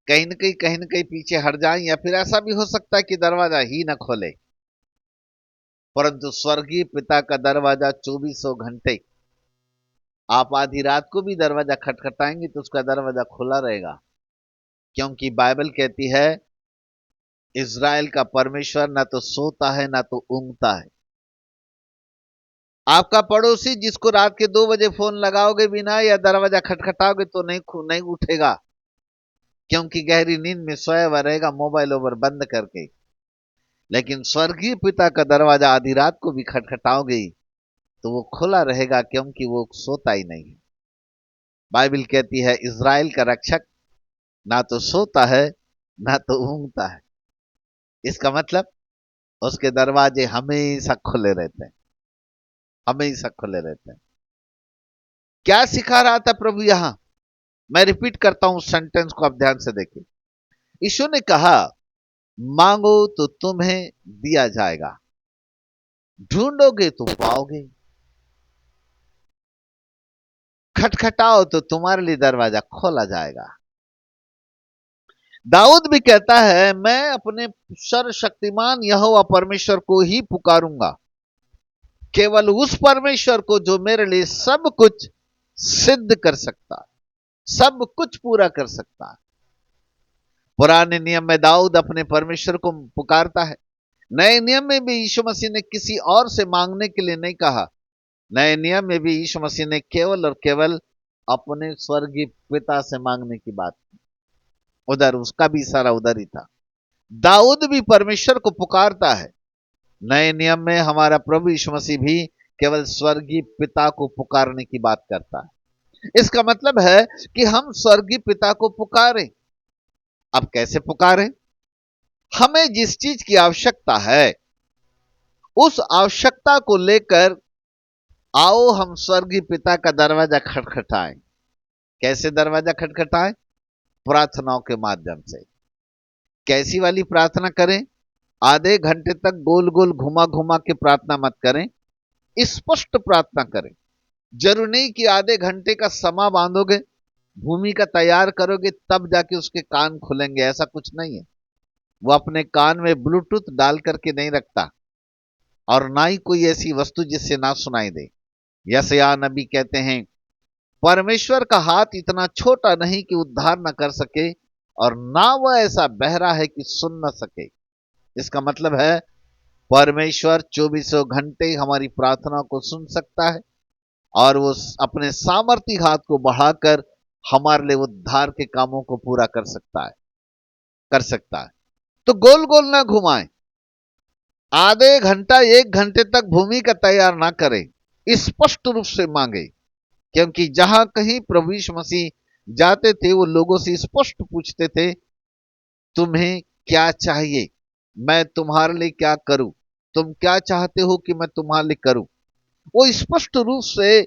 कहीं न कहीं पीछे हट जाए, या फिर ऐसा भी हो सकता है कि दरवाजा ही न खोले। परंतु स्वर्गीय पिता का दरवाजा 24 घंटे, आप आधी रात को भी दरवाजा खटखटाएंगे तो उसका दरवाजा खुला रहेगा, क्योंकि बाइबल कहती है इज़राइल का परमेश्वर ना तो सोता है ना तो ऊँघता है। आपका पड़ोसी जिसको रात के 2 बजे फोन लगाओगे बिना या दरवाजा खटखटाओगे तो नहीं उठेगा, क्योंकि गहरी नींद में सोया हुआ रहेगा मोबाइल ओवर बंद करके। लेकिन स्वर्गीय पिता का दरवाजा आधी रात को भी खटखटाओगे तो वो खुला रहेगा, क्योंकि वो सोता ही नहीं है। बाइबल कहती है इज़राइल का रक्षक ना तो सोता है ना तो ऊँघता है। इसका मतलब उसके दरवाजे हमेशा खुले रहते हैं, हमेशा खुले रहते हैं। क्या सिखा रहा था प्रभु यहां? मैं रिपीट करता हूं उस सेंटेंस को, आप ध्यान से देखिए। यीशु ने कहा, मांगो तो तुम्हें दिया जाएगा, ढूंढोगे तो पाओगे, खटखटाओ तो तुम्हारे लिए दरवाजा खोला जाएगा। दाऊद भी कहता है, मैं अपने सर्वशक्तिमान यहोवा परमेश्वर को ही पुकारूंगा, केवल उस परमेश्वर को जो मेरे लिए सब कुछ सिद्ध कर सकता, सब कुछ पूरा कर सकता है। पुराने नियम में दाऊद अपने परमेश्वर को पुकारता है। नए नियम में भी यीशु मसीह ने किसी और से मांगने के लिए नहीं कहा। नए नियम में भी यीशु मसीह ने केवल और केवल अपने स्वर्गीय पिता से मांगने की बात की। उधर उसका भी इशारा उधर ही था। दाऊद भी परमेश्वर को पुकारता है। नए नियम में हमारा प्रभु यीशु मसीह भी केवल स्वर्गीय पिता को पुकारने की बात करता है। इसका मतलब है कि हम स्वर्गीय पिता को पुकारें। अब कैसे पुकारें? हमें जिस चीज की आवश्यकता है उस आवश्यकता को लेकर आओ हम स्वर्गीय पिता का दरवाजा खटखटाएं। कैसे दरवाजा खटखटाएं? प्रार्थनाओं के माध्यम से। कैसी वाली प्रार्थना करें? आधे घंटे तक गोल गोल घुमा घुमा के प्रार्थना मत करें, स्पष्ट प्रार्थना करें। जरूर नहीं कि आधे घंटे का समा बांधोगे, भूमिका तैयार करोगे तब जाके उसके कान खुलेंगे, ऐसा कुछ नहीं है। वो अपने कान में ब्लूटूथ डाल करके नहीं रखता, और ना ही कोई ऐसी वस्तु जिससे ना सुनाई दे। यशायाह नबी कहते हैं, परमेश्वर का हाथ इतना छोटा नहीं कि उद्धार न कर सके, और ना वह ऐसा बहरा है कि सुन न सके। इसका मतलब है परमेश्वर 24 घंटे हमारी प्रार्थना को सुन सकता है, और वो अपने सामर्थी हाथ को बढ़ाकर हमारे लिए उद्धार के कामों को पूरा कर सकता है, कर सकता है। तो गोल गोल ना घुमाएं, आधे घंटा 1 घंटे तक भूमिका तैयार ना करें, स्पष्ट रूप से मांगे। क्योंकि जहां कहीं प्रभु यीशु मसीह जाते थे वो लोगों से स्पष्ट पूछते थे, तुम्हें क्या चाहिए, मैं तुम्हारे लिए क्या करूं, तुम क्या चाहते हो कि मैं तुम्हारे लिए करूं। वो स्पष्ट रूप से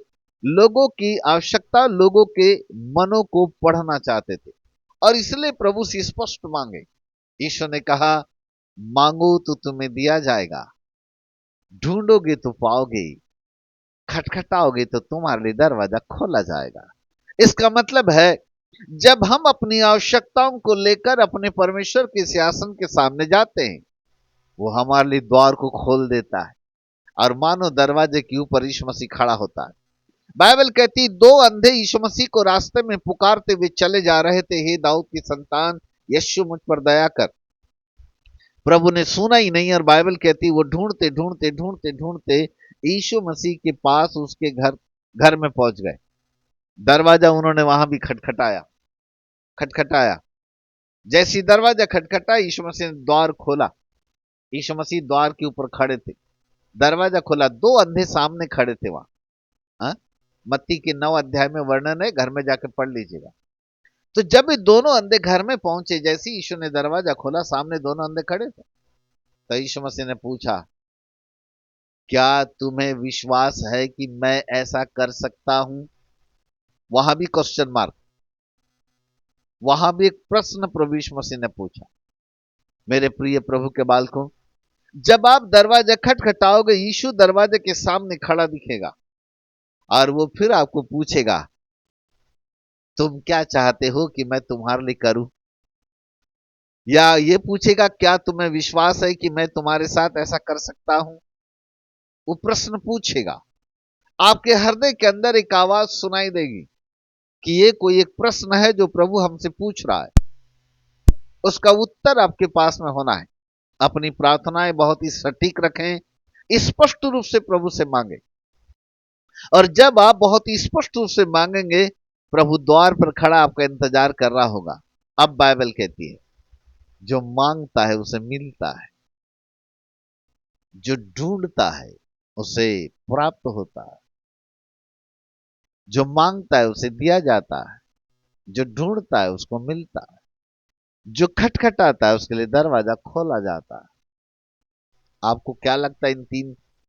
लोगों की आवश्यकता, लोगों के मनों को पढ़ना चाहते थे, और इसलिए प्रभु से स्पष्ट मांगे। यीशु ने कहा, मांगो तो तुम्हें दिया जाएगा, ढूंढोगे तो पाओगे, खटखटाओगे तो तुम्हारे लिए दरवाजा खोला जाएगा। इसका मतलब है, जब हम अपनी आवश्यकताओं को लेकर अपने परमेश्वर के सिंहासन के सामने जाते हैं, वो हमारे लिए द्वार को खोल देता है, और मानो दरवाजे के ऊपर यीशु मसीह खड़ा होता है। बाइबल कहती, दो अंधे यीशु मसीह को रास्ते में पुकारते हुए चले जा रहे थे, हे दाऊद की संतान, यीशु मुझ पर दया कर। प्रभु ने सुना ही नहीं, और बाइबल कहती वो ढूंढते ढूंढते ढूंढते ढूंढते यीशु मसीह के पास, उसके घर घर में पहुंच गए। दरवाजा उन्होंने वहां भी खटखटाया, खटखटाया। जैसी दरवाजा खटखटा, यीशु मसीह ने द्वार खोला। यीशु मसीह द्वार के ऊपर खड़े थे, दरवाजा खोला, दो अंधे सामने खड़े थे वहां। हाँ? मत्ती के 9 अध्याय में वर्णन है, घर में जाकर पढ़ लीजिएगा। तो जब ये दोनों अंधे घर में पहुंचे, जैसे यीशु ने दरवाजा खोला, सामने दोनों अंधे खड़े थे। तो यीशु मसीह ने पूछा, क्या तुम्हें विश्वास है कि मैं ऐसा कर सकता हूं? वहां भी क्वेश्चन मार्क, वहां भी एक प्रश्न प्रभु यीशु मसीह ने पूछा। मेरे प्रिय प्रभु के बालकों, जब आप दरवाजा खटखटाओगे, यीशु दरवाजे के सामने खड़ा दिखेगा, और वो फिर आपको पूछेगा, तुम क्या चाहते हो कि मैं तुम्हारे लिए करूं? या ये पूछेगा, क्या तुम्हें विश्वास है कि मैं तुम्हारे साथ ऐसा कर सकता हूं? वो प्रश्न पूछेगा। आपके हृदय के अंदर एक आवाज सुनाई देगी कि ये कोई एक प्रश्न है जो प्रभु हमसे पूछ रहा है। उसका उत्तर आपके पास में होना है। अपनी प्रार्थनाएं बहुत ही सटीक रखें, स्पष्ट रूप से प्रभु से मांगे। और जब आप बहुत ही स्पष्ट रूप से मांगेंगे, प्रभु द्वार पर खड़ा आपका इंतजार कर रहा होगा। अब बाइबल कहती है, जो मांगता है उसे मिलता है, जो ढूंढता है उसे प्राप्त होता है, जो मांगता है उसे दिया जाता है, जो ढूंढता है उसको मिलता है, जो खटखटाता है उसके लिए दरवाजा खोला जाता है। आपको क्या लगता है,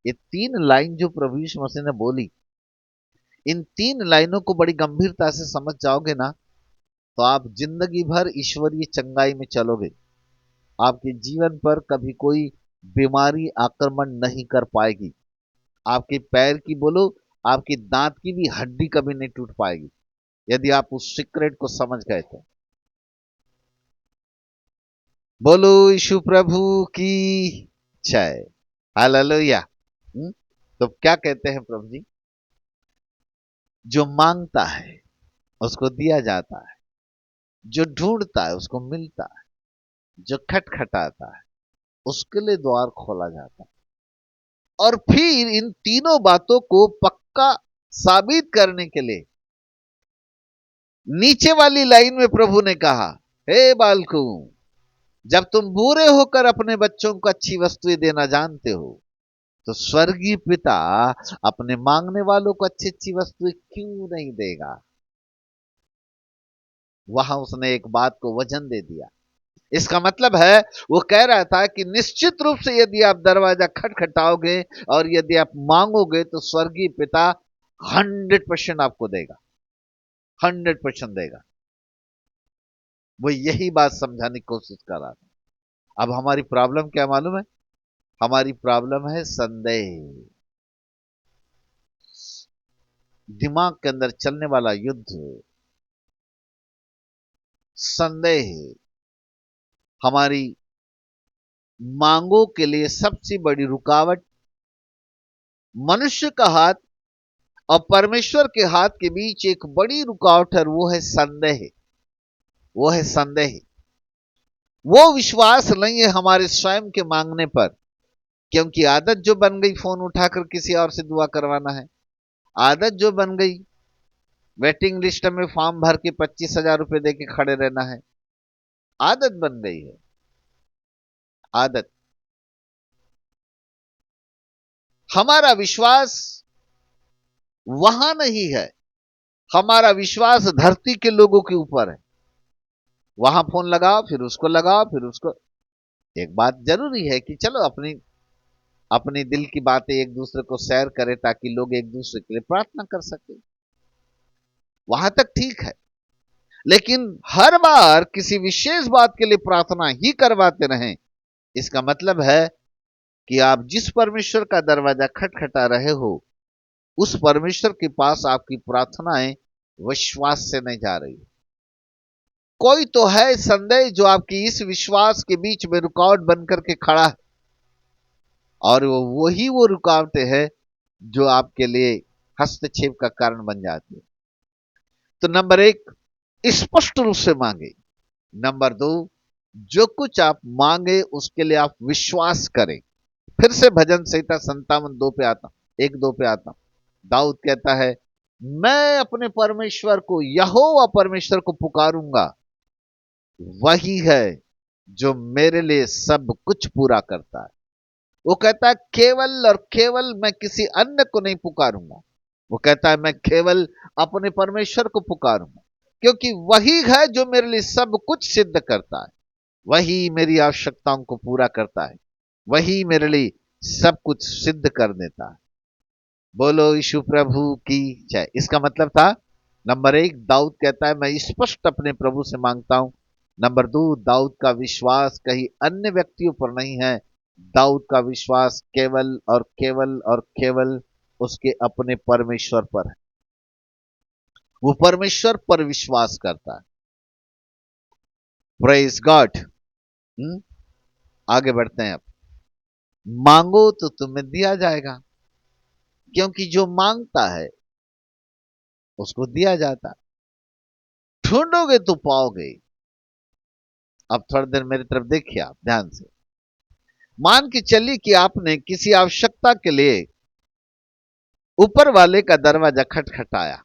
ये तीन लाइन जो प्रभु यीशु मसीह ने बोली, इन 3 लाइनों को बड़ी गंभीरता से समझ जाओगे ना, तो आप जिंदगी भर ईश्वरीय चंगाई में चलोगे। आपके जीवन पर कभी कोई बीमारी आक्रमण नहीं कर पाएगी। आपके पैर की बोलो, आपकी दांत की भी हड्डी कभी नहीं टूट पाएगी, यदि आप उस सीक्रेट को समझ गए तो। बोलो यीशु प्रभु की जय, हालेलुया। तो क्या कहते हैं प्रभु जी? जो मांगता है उसको दिया जाता है, जो ढूंढता है उसको मिलता है, जो खटखटाता है उसके लिए द्वार खोला जाता है। और फिर इन तीनों बातों को पक्का साबित करने के लिए नीचे वाली लाइन में प्रभु ने कहा, हे बालकों, जब तुम बुरे होकर अपने बच्चों को अच्छी वस्तुएं देना जानते हो, तो स्वर्गीय पिता अपने मांगने वालों को अच्छी अच्छी वस्तुएं क्यों नहीं देगा? वहां उसने एक बात को वजन दे दिया। इसका मतलब है, वो कह रहा था कि निश्चित रूप से यदि आप दरवाजा खटखटाओगे और यदि आप मांगोगे, तो स्वर्गीय पिता 100% आपको देगा, 100% देगा। वो यही बात समझाने की कोशिश कर रहा था। अब हमारी प्रॉब्लम क्या मालूम है? हमारी प्रॉब्लम है संदेह, दिमाग के अंदर चलने वाला युद्ध, संदेह। हमारी मांगों के लिए सबसे बड़ी रुकावट मनुष्य का हाथ और परमेश्वर के हाथ के बीच एक बड़ी रुकावट है, वो है संदेह। वो है संदेह। वो विश्वास नहीं है हमारे स्वयं के मांगने पर, क्योंकि आदत जो बन गई फोन उठाकर किसी और से दुआ करवाना है, आदत जो बन गई वेटिंग लिस्ट में फॉर्म भर के 25,000 रुपए दे के खड़े रहना है। आदत बन गई है, आदत। हमारा विश्वास वहां नहीं है, हमारा विश्वास धरती के लोगों के ऊपर है। वहां फोन लगाओ, फिर उसको लगाओ, फिर उसको। एक बात जरूरी है कि चलो अपनी अपनी दिल की बातें एक दूसरे को शेयर करें ताकि लोग एक दूसरे के लिए प्रार्थना कर सके, वहां तक ठीक है। लेकिन हर बार किसी विशेष बात के लिए प्रार्थना ही करवाते रहें, इसका मतलब है कि आप जिस परमेश्वर का दरवाजा खटखटा रहे हो, उस परमेश्वर के पास आपकी प्रार्थनाएं विश्वास से नहीं जा रही। कोई तो है संदेह जो आपकी इस विश्वास के बीच में रुकावट बन करके खड़ा है, और वो रुकावटें हैं जो आपके लिए हस्तक्षेप का कारण बन जाती है। तो नंबर एक, स्पष्ट रूप से मांगे। नंबर दो, जो कुछ आप मांगे उसके लिए आप विश्वास करें। फिर से भजन संहिता 57:2 पे आता, 1-2 पे आता। दाऊद कहता है, मैं अपने परमेश्वर को, यहोवा परमेश्वर को पुकारूंगा, वही है जो मेरे लिए सब कुछ पूरा करता है। वो कहता है केवल और केवल मैं किसी अन्य को नहीं पुकारूंगा, वो कहता है मैं केवल अपने परमेश्वर को पुकारूंगा, क्योंकि वही है जो मेरे लिए सब कुछ सिद्ध करता है, वही मेरी आवश्यकताओं को पूरा करता है, वही मेरे लिए सब कुछ सिद्ध कर देता है। बोलो यीशु प्रभु की जय। इसका मतलब था, नंबर एक, दाऊद कहता है मैं स्पष्ट अपने प्रभु से मांगता हूं। नंबर दो, दाऊद का विश्वास कहीं अन्य व्यक्तियों पर नहीं है, दाऊद का विश्वास केवल और केवल और केवल उसके अपने परमेश्वर पर है। वो परमेश्वर पर विश्वास करता है। Praise God. आगे बढ़ते हैं अब। मांगो तो तुम्हें दिया जाएगा, क्योंकि जो मांगता है उसको दिया जाता है, ढूंढोगे तो पाओगे। अब थोड़ी देर मेरी तरफ देखिए आप ध्यान से। मान के चलिए कि आपने किसी आवश्यकता के लिए ऊपर वाले का दरवाजा खटखटाया,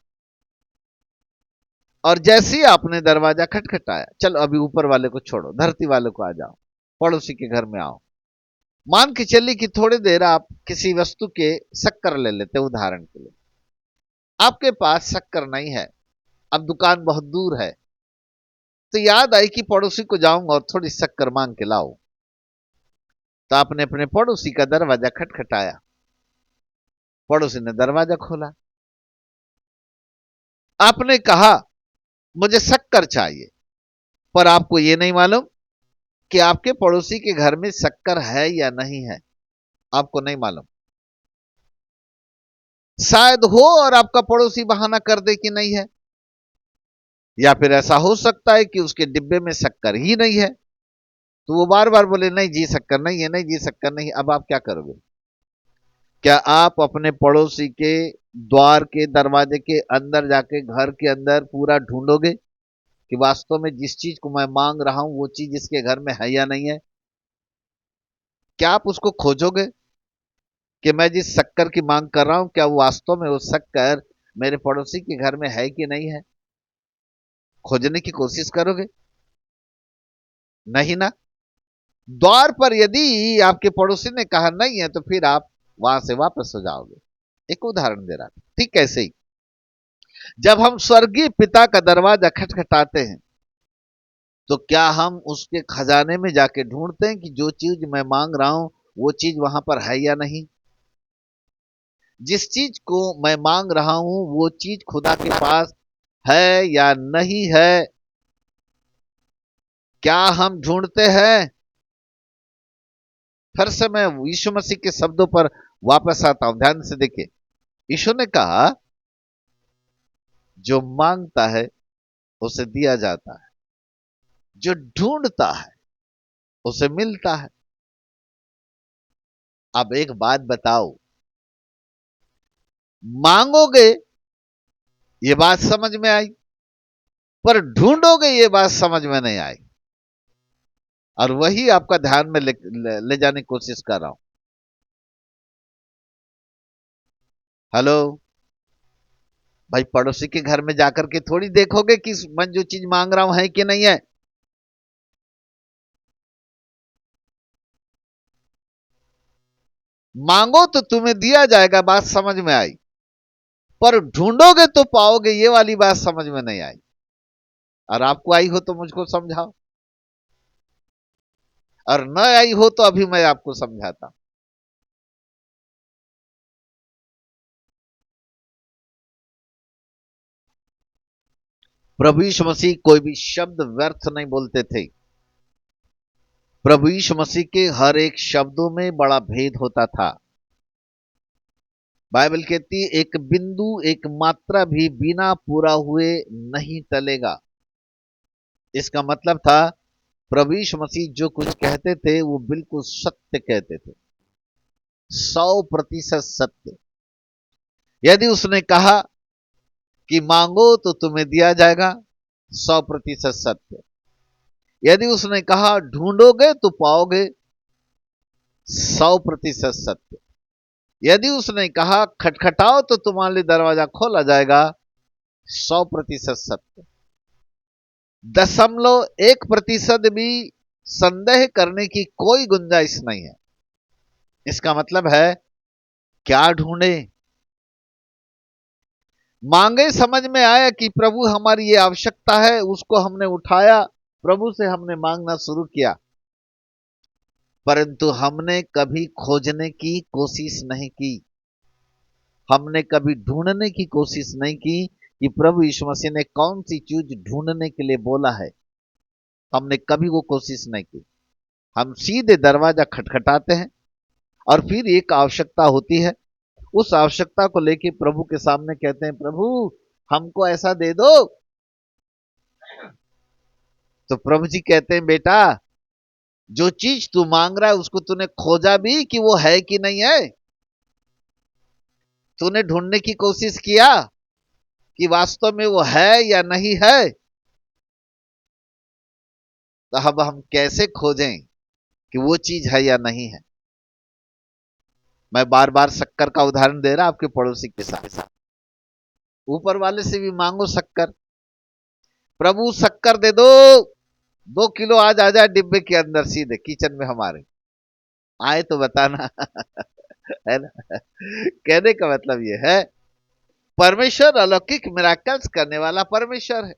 और जैसे ही आपने दरवाजा खटखटाया, चलो अभी ऊपर वाले को छोड़ो, धरती वाले को आ जाओ, पड़ोसी के घर में आओ। मान के चलिए कि थोड़ी देर आप किसी वस्तु के शक्कर ले लेते, उदाहरण के लिए आपके पास शक्कर नहीं है, अब दुकान बहुत दूर है, तो याद आई कि पड़ोसी को जाऊंगा और थोड़ी शक्कर मांग के लाओ। तो आपने अपने पड़ोसी का दरवाजा खटखटाया, पड़ोसी ने दरवाजा खोला, आपने कहा मुझे शक्कर चाहिए, पर आपको यह नहीं मालूम कि आपके पड़ोसी के घर में शक्कर है या नहीं है, आपको नहीं मालूम। शायद हो और आपका पड़ोसी बहाना कर दे कि नहीं है, या फिर ऐसा हो सकता है कि उसके डिब्बे में शक्कर ही नहीं है, तो वो बार बार बोले नहीं जी शक्कर नहीं है, नहीं जी शक्कर नहीं है। अब आप क्या करोगे? क्या आप अपने पड़ोसी के द्वार के दरवाजे के अंदर जाके घर के अंदर पूरा ढूंढोगे कि वास्तव में जिस चीज को मैं मांग रहा हूं वो चीज इसके घर में है या नहीं है? क्या आप उसको खोजोगे कि मैं जिस शक्कर की मांग कर रहा हूं, क्या वो वास्तव में वो शक्कर मेरे पड़ोसी के घर में है कि नहीं है? खोजने की कोशिश करोगे? नहीं ना। द्वार पर यदि आपके पड़ोसी ने कहा नहीं है, तो फिर आप वहां से वापस हो जाओगे। एक उदाहरण दे रहा था, ठीक कैसे ही जब हम स्वर्गीय पिता का दरवाजा खटखटाते हैं, तो क्या हम उसके खजाने में जाके ढूंढते हैं कि जो चीज मैं मांग रहा हूं वो चीज वहां पर है या नहीं? जिस चीज को मैं मांग रहा हूं वो चीज खुदा के पास है या नहीं है, क्या हम ढूंढते हैं? फिर से मैं यीशु मसीह के शब्दों पर वापस आता हूं, ध्यान से देखिए। यीशु ने कहा जो मांगता है उसे दिया जाता है, जो ढूंढता है उसे मिलता है। अब एक बात बताओ, मांगोगे ये बात समझ में आई, पर ढूंढोगे ये बात समझ में नहीं आई, और वही आपका ध्यान में ले जाने की कोशिश कर रहा हूं। हेलो भाई पड़ोसी के घर में जाकर के थोड़ी देखोगे कि मैं जो चीज मांग रहा हूं है कि नहीं है। मांगो तो तुम्हें दिया जाएगा, बात समझ में आई। पर ढूंढोगे तो पाओगे, ये वाली बात समझ में नहीं आई। और आपको आई हो तो मुझको समझाओ, और न आई हो तो अभी मैं आपको समझाता हूं। प्रभु यीशु मसीह कोई भी शब्द व्यर्थ नहीं बोलते थे। प्रभु यीशु मसीह के हर एक शब्दों में बड़ा भेद होता था। बाइबल कहती है एक बिंदु एक मात्रा भी बिना पूरा हुए नहीं टलेगा। इसका मतलब था प्रभु यीशु मसीह जो कुछ कहते थे वो बिल्कुल सत्य कहते थे, 100% सत्य। यदि उसने कहा कि मांगो तो तुम्हें दिया जाएगा, 100% सत्य। यदि उसने कहा ढूंढोगे तो पाओगे, 100% सत्य। यदि उसने कहा खटखटाओ तो तुम्हारे लिए दरवाजा खोला जाएगा, 100% सत्य। 0.1% भी संदेह करने की कोई गुंजाइश नहीं है। इसका मतलब है क्या ढूंढे? मांगे, समझ में आया कि प्रभु हमारी ये आवश्यकता है, उसको हमने उठाया, प्रभु से हमने मांगना शुरू किया। परंतु हमने कभी खोजने की कोशिश नहीं की, हमने कभी ढूंढने की कोशिश नहीं की कि प्रभु यीशु मसीह ने कौन सी चीज ढूंढने के लिए बोला है। हमने कभी वो कोशिश नहीं की। हम सीधे दरवाजा खटखटाते हैं, और फिर एक आवश्यकता होती है, उस आवश्यकता को लेके प्रभु के सामने कहते हैं प्रभु हमको ऐसा दे दो। तो प्रभु जी कहते हैं बेटा जो चीज तू मांग रहा है उसको तूने खोजा भी कि वो है कि नहीं है? तूने ढूंढने की कोशिश किया कि वास्तव में वो है या नहीं है? तो अब हम कैसे खोजें कि वो चीज है या नहीं है? मैं बार बार शक्कर का उदाहरण दे रहा आपके पड़ोसी के साथ। ऊपर वाले से भी मांगो शक्कर, प्रभु शक्कर दे दो, 2 किलो आज आ जाए डिब्बे के अंदर सीधे किचन में हमारे, आए तो बताना। है ना? कहने का मतलब ये है परमेश्वर अलौकिक मिराकल्स करने वाला परमेश्वर है।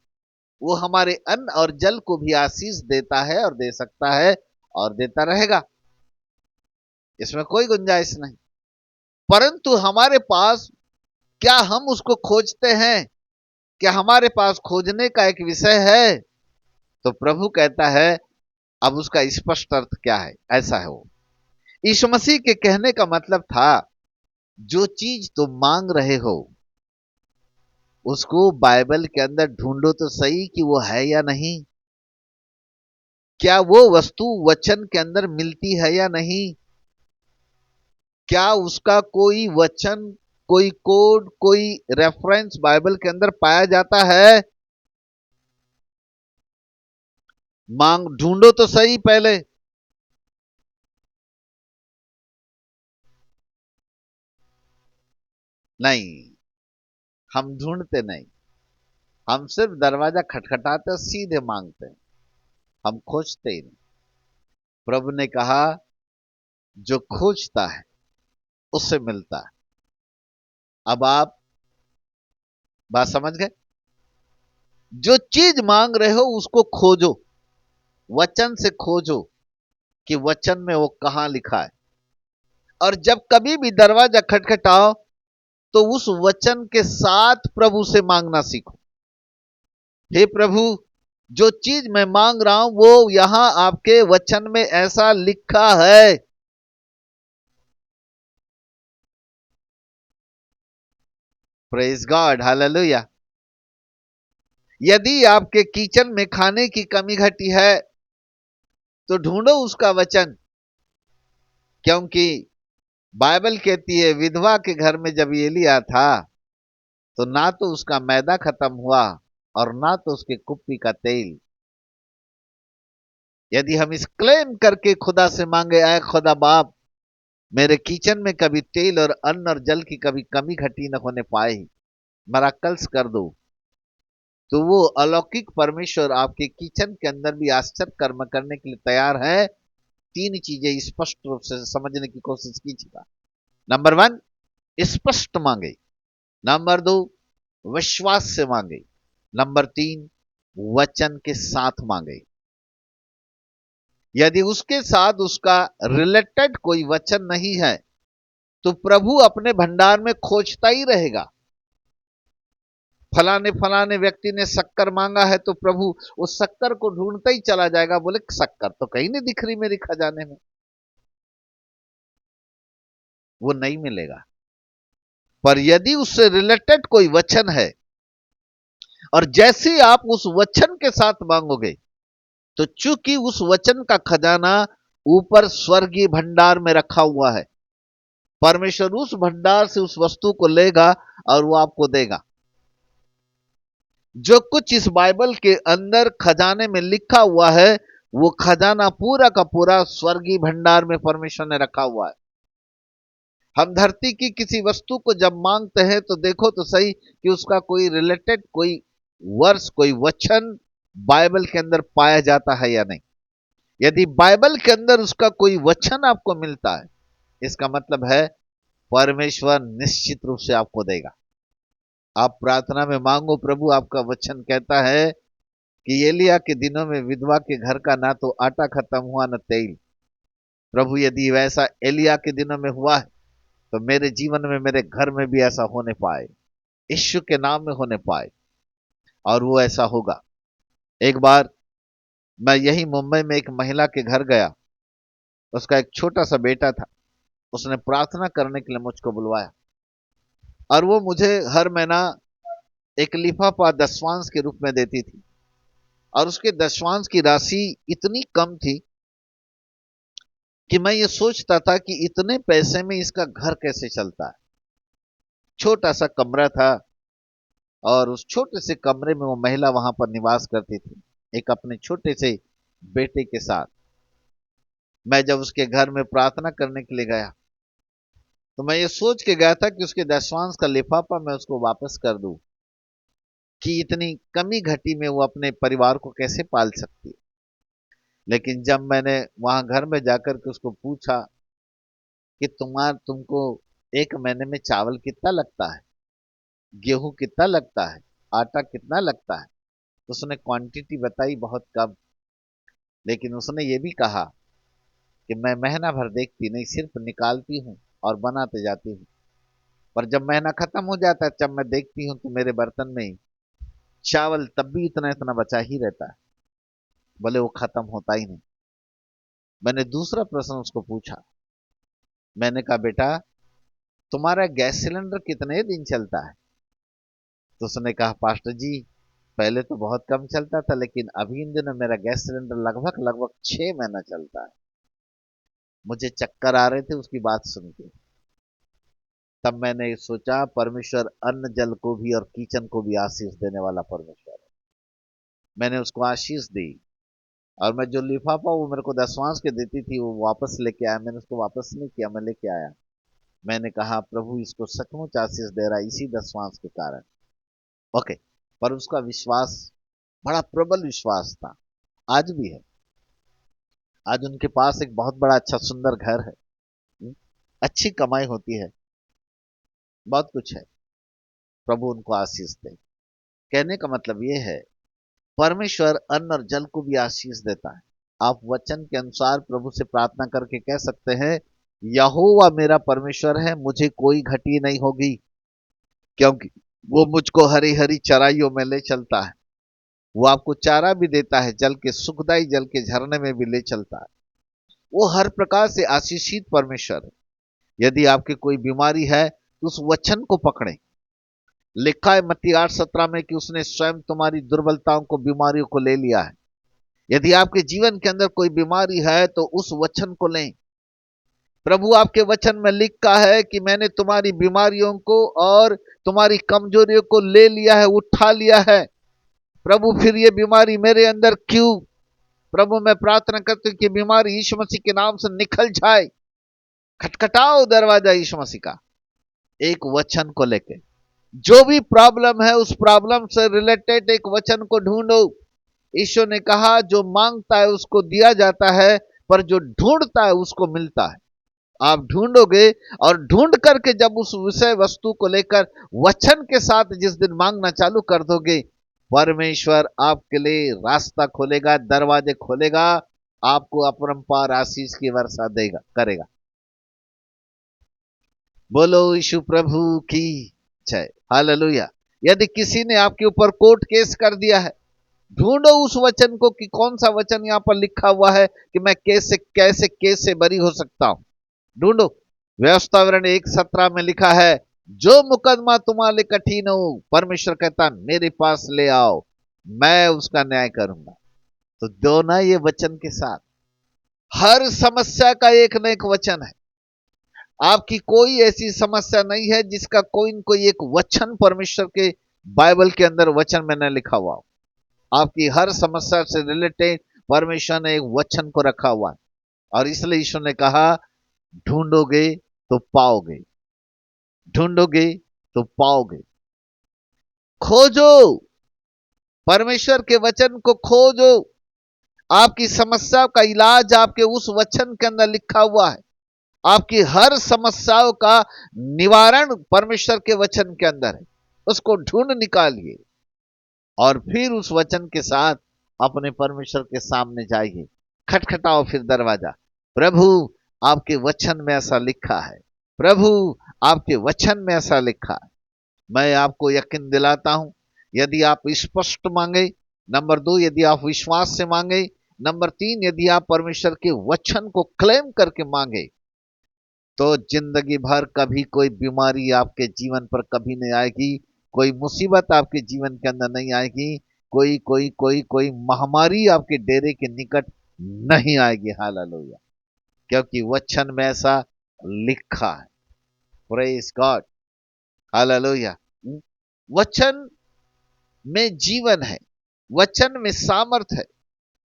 वो हमारे अन्न और जल को भी आशीष देता है और दे सकता है और देता रहेगा, इसमें कोई गुंजाइश नहीं। परंतु हमारे पास, क्या हम उसको खोजते हैं? क्या हमारे पास खोजने का एक विषय है? तो प्रभु कहता है, अब उसका स्पष्ट अर्थ क्या है? ऐसा है वो यीशु मसीह के कहने का मतलब था जो चीज तुम मांग रहे हो उसको बाइबल के अंदर ढूंढो तो सही कि वो है या नहीं। क्या वो वस्तु वचन के अंदर मिलती है या नहीं? क्या उसका कोई वचन, कोई कोड, कोई रेफरेंस बाइबल के अंदर पाया जाता है? मांग ढूंढो तो सही पहले। नहीं, हम ढूंढते नहीं, हम सिर्फ दरवाजा खटखटाते और सीधे मांगते हैं, हम खोजते ही नहीं। प्रभु ने कहा जो खोजता है उससे मिलता है। अब आप बात समझ गए? जो चीज मांग रहे हो उसको खोजो, वचन से खोजो कि वचन में वो कहां लिखा है। और जब कभी भी दरवाजा खटखटाओ तो उस वचन के साथ प्रभु से मांगना सीखो। हे प्रभु जो चीज मैं मांग रहा हूं वो यहां आपके वचन में ऐसा लिखा है। Praise God, hallelujah. यदि आपके किचन में खाने की कमी घटी है तो ढूंढो उसका वचन, क्योंकि बाइबल कहती है विधवा के घर में जब एलिया था तो ना तो उसका मैदा खत्म हुआ और ना तो उसके कुप्पी का तेल। यदि हम इस क्लेम करके खुदा से मांगे, आए खुदा बाप मेरे किचन में कभी तेल और अन्न और जल की कभी कमी घटी न होने पाए, मराकल्स कर दो, तो वो अलौकिक परमेश्वर आपके किचन के अंदर भी आश्चर्य कर्म करने के लिए तैयार है। तीन चीजें स्पष्ट रूप से समझने की कोशिश कीजिएगा। नंबर वन, स्पष्ट मांगे। नंबर दो, विश्वास से मांगे। नंबर तीन, वचन के साथ मांगे। यदि उसके साथ उसका रिलेटेड कोई वचन नहीं है तो प्रभु अपने भंडार में खोजता ही रहेगा। फलाने फलाने व्यक्ति ने शक्कर मांगा है तो प्रभु उस शक्कर को ढूंढता ही चला जाएगा, बोले शक्कर तो कहीं नहीं दिख रही मेरी खजाने में, वो नहीं मिलेगा। पर यदि उससे रिलेटेड कोई वचन है और जैसे ही आप उस वचन के साथ मांगोगे, तो चूंकि उस वचन का खजाना ऊपर स्वर्गीय भंडार में रखा हुआ है, परमेश्वर उस भंडार से उस वस्तु को लेगा और वो आपको देगा। जो कुछ इस बाइबल के अंदर खजाने में लिखा हुआ है, वो खजाना पूरा का पूरा स्वर्गीय भंडार में परमेश्वर ने रखा हुआ है। हम धरती की किसी वस्तु को जब मांगते हैं तो देखो तो सही कि उसका कोई रिलेटेड कोई वर्स, कोई वचन बाइबल के अंदर पाया जाता है या नहीं। यदि बाइबल के अंदर उसका कोई वचन आपको मिलता है, इसका मतलब है परमेश्वर निश्चित रूप से आपको देगा। आप प्रार्थना में मांगो, प्रभु आपका वचन कहता है कि एलिया के दिनों में विधवा के घर का ना तो आटा खत्म हुआ न तेल। प्रभु यदि वैसा एलिया के दिनों में हुआ है तो मेरे जीवन में, मेरे घर में भी ऐसा होने पाए, यीशु के नाम में होने पाए, और वो ऐसा होगा। एक बार मैं यही मुंबई में एक महिला के घर गया। उसका एक छोटा सा बेटा था। उसने प्रार्थना करने के लिए मुझको बुलवाया और वो मुझे हर महीना एक लिफाफा दशवांश के रूप में देती थी। और उसके दशवांश की राशि इतनी कम थी कि मैं ये सोचता था कि इतने पैसे में इसका घर कैसे चलता है। छोटा सा कमरा था और उस छोटे से कमरे में वो महिला वहां पर निवास करती थी, एक अपने छोटे से बेटे के साथ। मैं जब उसके घर में प्रार्थना करने के लिए गया तो मैं ये सोच के गया था कि उसके दशवांश का लिफाफा मैं उसको वापस कर दूं, कि इतनी कमी घटी में वो अपने परिवार को कैसे पाल सकती है। लेकिन जब मैंने वहां घर में जाकर के उसको पूछा कि तुमको एक महीने में चावल कितना लगता है, गेहूं कितना लगता है, आटा कितना लगता है, तो उसने क्वांटिटी बताई बहुत कम। लेकिन उसने ये भी कहा कि मैं महीना भर देखती नहीं, सिर्फ निकालती हूँ और बनाते जाती हूँ, पर जब महीना खत्म हो जाता है जब मैं देखती हूँ तो मेरे बर्तन में चावल तब भी इतना इतना बचा ही रहता है, बोले वो खत्म होता ही नहीं। मैंने दूसरा प्रश्न उसको पूछा। मैंने कहा बेटा, तुम्हारा गैस सिलेंडर कितने दिन चलता है? तो उसने कहा पास्टर जी, पहले तो बहुत कम चलता था लेकिन अभी इन दिनों मेरा गैस सिलेंडर लगभग लगभग 6 महीना चलता है। मुझे चक्कर आ रहे थे उसकी बात सुन के। तब मैंने सोचा परमेश्वर अन्न जल को भी और किचन को भी आशीष देने वाला परमेश्वर है। मैंने उसको आशीष दी और मैं जो लिफाफा वो मेरे को दशवांश के देती थी वो वापस लेके आया। मैंने उसको वापस नहीं किया, मैं लेके आया। मैंने कहा प्रभु इसको सचमुच आशीष दे रहा है इसी दशवांश के कारण। ओके। पर उसका विश्वास बड़ा प्रबल विश्वास था, आज भी है। आज उनके पास एक बहुत बड़ा अच्छा सुंदर घर है, अच्छी कमाई होती है, बहुत कुछ है। प्रभु उनको आशीष दे। कहने का मतलब यह है परमेश्वर अन्न और जल को भी आशीष देता है। आप वचन के अनुसार प्रभु से प्रार्थना करके कह सकते हैं यहोवा मेरा परमेश्वर है, मुझे कोई घटी नहीं होगी, क्योंकि वो मुझको हरी हरी चराइयों में ले चलता है। वो आपको चारा भी देता है, जल के सुखदाई जल के झरने में भी ले चलता है। वो हर प्रकार से आशीषित परमेश्वर है। यदि आपकी कोई बीमारी है तो उस वचन को पकड़े। लिखा है मत्ती 8:17 में कि उसने स्वयं तुम्हारी दुर्बलताओं को, बीमारियों को ले लिया है। यदि आपके जीवन के अंदर कोई बीमारी है तो उस वचन को लें। प्रभु आपके वचन में लिखा है कि मैंने तुम्हारी बीमारियों को और तुम्हारी कमजोरियों को ले लिया है, उठा लिया है। प्रभु फिर ये बीमारी मेरे अंदर क्यों? प्रभु मैं प्रार्थना करती हूं कि बीमारी यीशु मसीह के नाम से निकल जाए। खटखटाओ दरवाजा यीशु मसीह का, एक वचन को लेके। जो भी प्रॉब्लम है उस प्रॉब्लम से रिलेटेड एक वचन को ढूंढो। यीशु ने कहा जो मांगता है उसको दिया जाता है, पर जो ढूंढता है उसको मिलता है। आप ढूंढोगे, और ढूंढ करके जब उस विषय वस्तु को लेकर वचन के साथ जिस दिन मांगना चालू कर दोगे, परमेश्वर आपके लिए रास्ता खोलेगा, दरवाजे खोलेगा, आपको अपरंपार आशीष की वर्षा देगा, करेगा। बोलो यीशु प्रभु की जय, हालेलुया। यदि किसी ने आपके ऊपर कोर्ट केस कर दिया है, ढूंढो उस वचन को कि कौन सा वचन यहां पर लिखा हुआ है कि मैं कैसे कैसे केस से बरी हो सकता हूं। ढूंढो। व्यवस्था विवरण 1:17 में लिखा है, जो मुकदमा तुम्हारे लिए कठिन हो, परमेश्वर कहता मेरे पास ले आओ, मैं उसका न्याय करूंगा। तो दो ना ये वचन के साथ, हर समस्या का एक न एक वचन है। आपकी कोई ऐसी समस्या नहीं है जिसका कोई न कोई एक वचन परमेश्वर के बाइबल के अंदर वचन में न लिखा हुआ हो। आपकी हर समस्या से रिलेटेड परमेश्वर ने एक वचन को रखा हुआ है। और इसलिए ईश्वर ने कहा, ढूंढोगे तो पाओगे, ढूंढोगे तो पाओगे। खोजो, परमेश्वर के वचन को खोजो। आपकी समस्या का इलाज आपके उस वचन के अंदर लिखा हुआ है। आपकी हर समस्याओं का निवारण परमेश्वर के वचन के अंदर है। उसको ढूंढ निकालिए और फिर उस वचन के साथ अपने परमेश्वर के सामने जाइए। खटखटाओ फिर दरवाजा, प्रभु आपके वचन में ऐसा लिखा है, प्रभु आपके वचन में ऐसा लिखा है। मैं आपको यकीन दिलाता हूं, यदि आप स्पष्ट मांगे, नंबर 2 यदि आप विश्वास से मांगे, नंबर 3 यदि आप परमेश्वर के वचन को क्लेम करके मांगे, तो जिंदगी भर कभी कोई बीमारी आपके जीवन पर कभी नहीं आएगी, कोई मुसीबत आपके जीवन के अंदर नहीं आएगी, कोई कोई कोई कोई महामारी आपके डेरे के निकट नहीं आएगी। हालेलुया। क्योंकि वचन में ऐसा लिखा है। Praise God, hallelujah. वचन में जीवन है, वचन में सामर्थ है।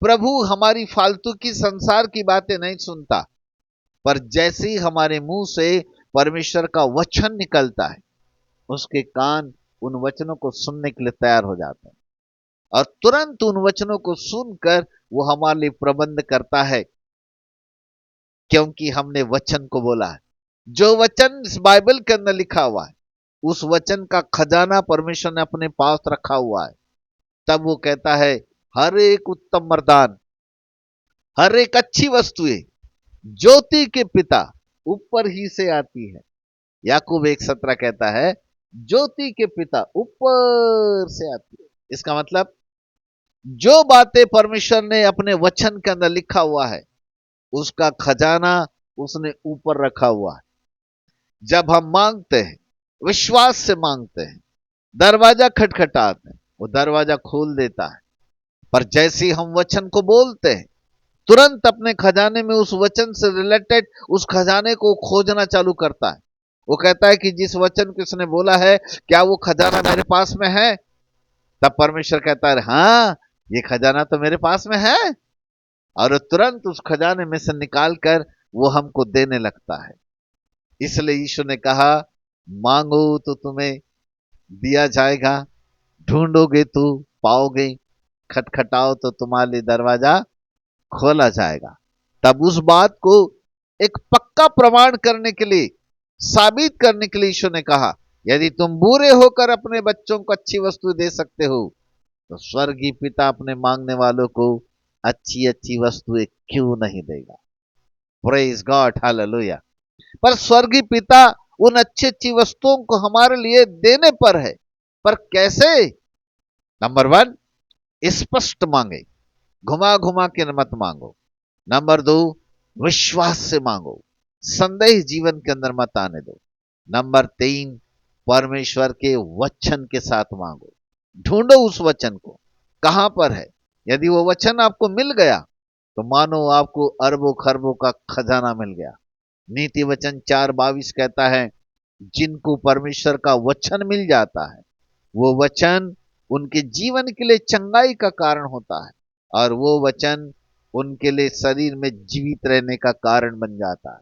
प्रभु हमारी फालतू की संसार की बातें नहीं सुनता, पर जैसे ही हमारे मुंह से परमेश्वर का वचन निकलता है, उसके कान उन वचनों को सुनने के लिए तैयार हो जाते हैं, और तुरंत उन वचनों को सुनकर वो हमारे लिए प्रबंध करता है, क्योंकि हमने वचन को बोला है। जो वचन इस बाइबल के अंदर लिखा हुआ है, उस वचन का खजाना परमेश्वर ने अपने पास रखा हुआ है। तब वो कहता है, हर एक उत्तम वरदान, हर एक अच्छी वस्तुएं ज्योति के पिता ऊपर ही से आती है। याकूब 1:17 कहता है, ज्योति के पिता ऊपर से आती है। इसका मतलब जो बातें परमेश्वर ने अपने वचन के अंदर लिखा हुआ है, उसका खजाना उसने ऊपर रखा हुआ है। जब हम मांगते हैं, विश्वास से मांगते हैं, दरवाजा खटखटाते हैं, वो दरवाजा खोल देता है। पर जैसे ही हम वचन को बोलते हैं, तुरंत अपने खजाने में उस वचन से रिलेटेड उस खजाने को खोजना चालू करता है। वो कहता है कि जिस वचन को उसने बोला है, क्या वो खजाना मेरे पास में है? तब परमेश्वर कहता है, हाँ ये खजाना तो मेरे पास में है। और तुरंत उस खजाने में से निकाल कर वो हमको देने लगता है। इसलिए यीशु ने कहा, मांगो तो तुम्हें दिया जाएगा, ढूंढोगे तो पाओगे, खटखटाओ तो तुम्हारे लिए दरवाजा खोला जाएगा। तब उस बात को एक पक्का प्रमाण करने के लिए, साबित करने के लिए यीशु ने कहा, यदि तुम बुरे होकर अपने बच्चों को अच्छी वस्तु दे सकते हो, तो स्वर्गीय पिता अपने मांगने वालों को अच्छी अच्छी वस्तुएं क्यों नहीं देगा। Praise God, hallelujah. पर स्वर्गीय पिता उन अच्छी अच्छी वस्तुओं को हमारे लिए देने पर है, पर कैसे? नंबर 1, स्पष्ट मांगे, घुमा घुमा के मत मांगो। नंबर 2, विश्वास से मांगो, संदेह जीवन के अंदर मत आने दो। नंबर 3, परमेश्वर के वचन के साथ मांगो। ढूंढो उस वचन को, कहां पर है। यदि वो वचन आपको मिल गया, तो मानो आपको अरबों खरबों का खजाना मिल गया। नीति वचन 4:22 कहता है, जिनको परमेश्वर का वचन मिल जाता है, वो वचन उनके जीवन के लिए चंगाई का कारण होता है, और वो वचन उनके लिए शरीर में जीवित रहने का कारण बन जाता है।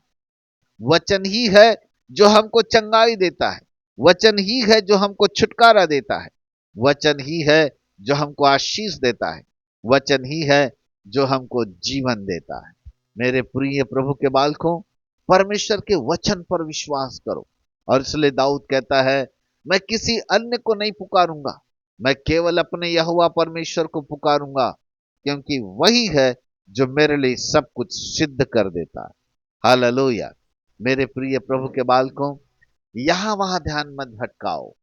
वचन ही है जो हमको चंगाई देता है। वचन ही है जो हमको छुटकारा देता है, वचन ही है जो हमको आशीष देता है, वचन ही है जो हमको जीवन देता है। मेरे प्रिय प्रभु के बालकों, परमेश्वर के वचन पर विश्वास करो। और इसलिए दाऊद कहता है, मैं किसी अन्य को नहीं पुकारूंगा, मैं केवल अपने यहोवा परमेश्वर को पुकारूंगा, क्योंकि वही है जो मेरे लिए सब कुछ सिद्ध कर देता है। हालेलुया। मेरे प्रिय प्रभु के बालकों, यहां वहां ध्यान मत भटकाओ,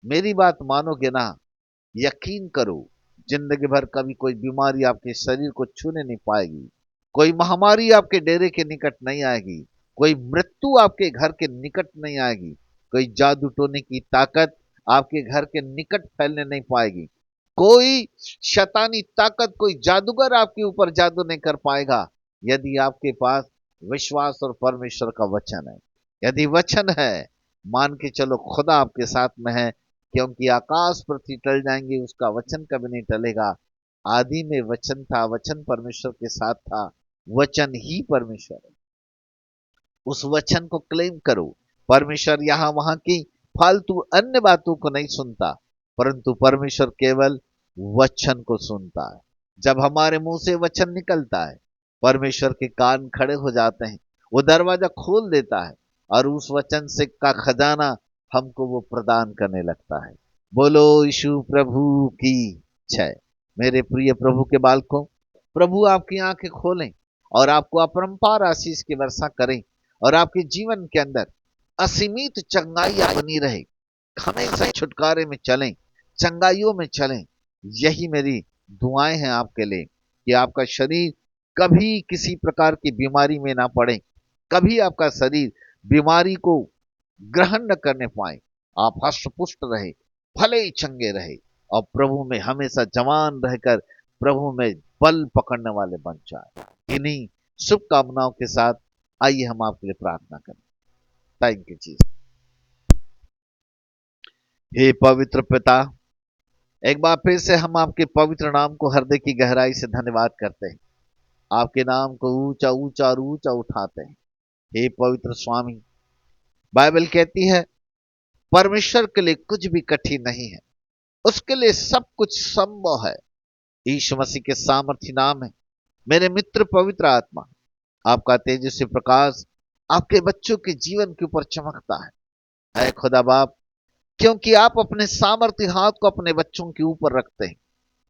मेरी बात मानोगे ना, यकीन करो, जिंदगी भर कभी कोई बीमारी आपके शरीर को छूने नहीं पाएगी, कोई महामारी आपके डेरे के निकट नहीं आएगी, कोई मृत्यु आपके घर के निकट नहीं आएगी, कोई जादू टोने की ताकत आपके घर के निकट फैलने नहीं पाएगी, कोई शैतानी ताकत, कोई जादूगर आपके ऊपर जादू नहीं कर पाएगा, यदि आपके पास विश्वास और परमेश्वर का वचन है। यदि वचन है, मान के चलो खुदा आपके साथ में है, क्योंकि आकाश पृथ्वी टल जाएंगे, उसका वचन कभी नहीं टलेगा। आदि में वचन था, वचन परमेश्वर के साथ था, वचन ही परमेश्वर है। उस वचन को क्लेम करो। परमेश्वर यहां वहां की फालतू अन्य बातों को नहीं सुनता, परंतु परमेश्वर केवल वचन को सुनता है। जब हमारे मुंह से वचन निकलता है, परमेश्वर के कान खड़े हो जाते हैं, वो दरवाजा खोल देता है और उस वचन से का खजाना हमको वो प्रदान करने लगता है। बोलो यीशु प्रभु की जय। मेरे प्रिय प्रभु के बालकों, प्रभु आपकी आंखें खोलें और आपको अपरंपार आशीष की वर्षा करें और आपके जीवन के अंदर असीमित चंगाई बनी रहे। हमेशा छुटकारे में चलें, चंगाइयों में चलें। यही मेरी दुआएं हैं आपके लिए कि आपका शरीर कभी किसी प्रकार की बीमारी में ना पड़े, कभी आपका शरीर बीमारी को ग्रहण न करने पाए। आप हष्ट पुष्ट रहे, भले ही चंगे रहे और प्रभु में हमेशा जवान रहकर प्रभु में बल पकड़ने वाले बन जाए। इन्हीं शुभकामनाओं के साथ आइए हम आपके लिए प्रार्थना करें। Thank you Jesus. हे पवित्र पिता, एक बार फिर से हम आपके पवित्र नाम को हृदय की गहराई से धन्यवाद करते हैं। आपके नाम को ऊंचा ऊंचा और ऊंचा उठाते हैं। हे पवित्र स्वामी, बाइबल कहती है परमेश्वर के लिए कुछ भी कठिन नहीं है, उसके लिए सब कुछ संभव है। यीशु मसीह के सामर्थी नाम है मेरे मित्र पवित्र आत्मा, आपका तेजस्वी प्रकाश आपके बच्चों के जीवन के ऊपर चमकता है। ऐ खुदा बाप, क्योंकि आप अपने सामर्थ्य हाथ को अपने बच्चों के ऊपर रखते हैं,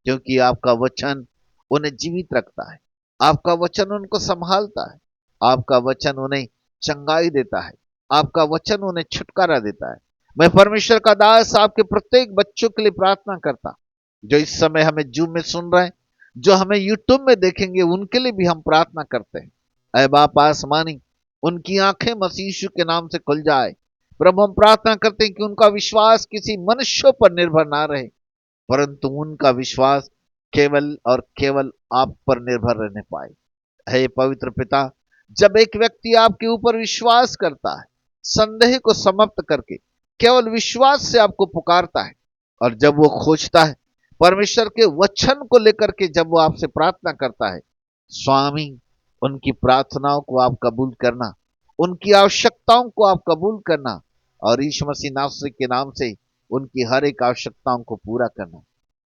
क्योंकि आपका वचन उन्हें जीवित रखता है, आपका वचन उनको संभालता है, आपका वचन उन्हें चंगाई देता है, आपका वचन उन्हें छुटकारा देता है। मैं परमेश्वर का दास आपके प्रत्येक बच्चों के लिए प्रार्थना करता, जो इस समय हमें जूम में सुन रहे हैं, जो हमें यूट्यूब में देखेंगे, उनके लिए भी हम प्रार्थना करते हैं। ऐ बाप आसमानी, उनकी आंखें मसीह यीशु के नाम से खुल जाए। प्रभु, हम प्रार्थना करते हैं कि उनका विश्वास किसी मनुष्य पर निर्भर ना रहे, परंतु उनका विश्वास केवल और केवल आप पर निर्भर रहने पाए। हे पवित्र पिता, जब एक व्यक्ति आपके ऊपर विश्वास करता है, संदेह को समाप्त करके केवल विश्वास से आपको पुकारता है, और जब वो खोजता है परमेश्वर के वचन को लेकर के, जब वो आपसे प्रार्थना करता है, स्वामी, उनकी प्रार्थनाओं को आप कबूल करना, उनकी आवश्यकताओं को आप कबूल करना और यीशु मसीह नासरी के नाम से उनकी हर एक आवश्यकताओं को पूरा करना।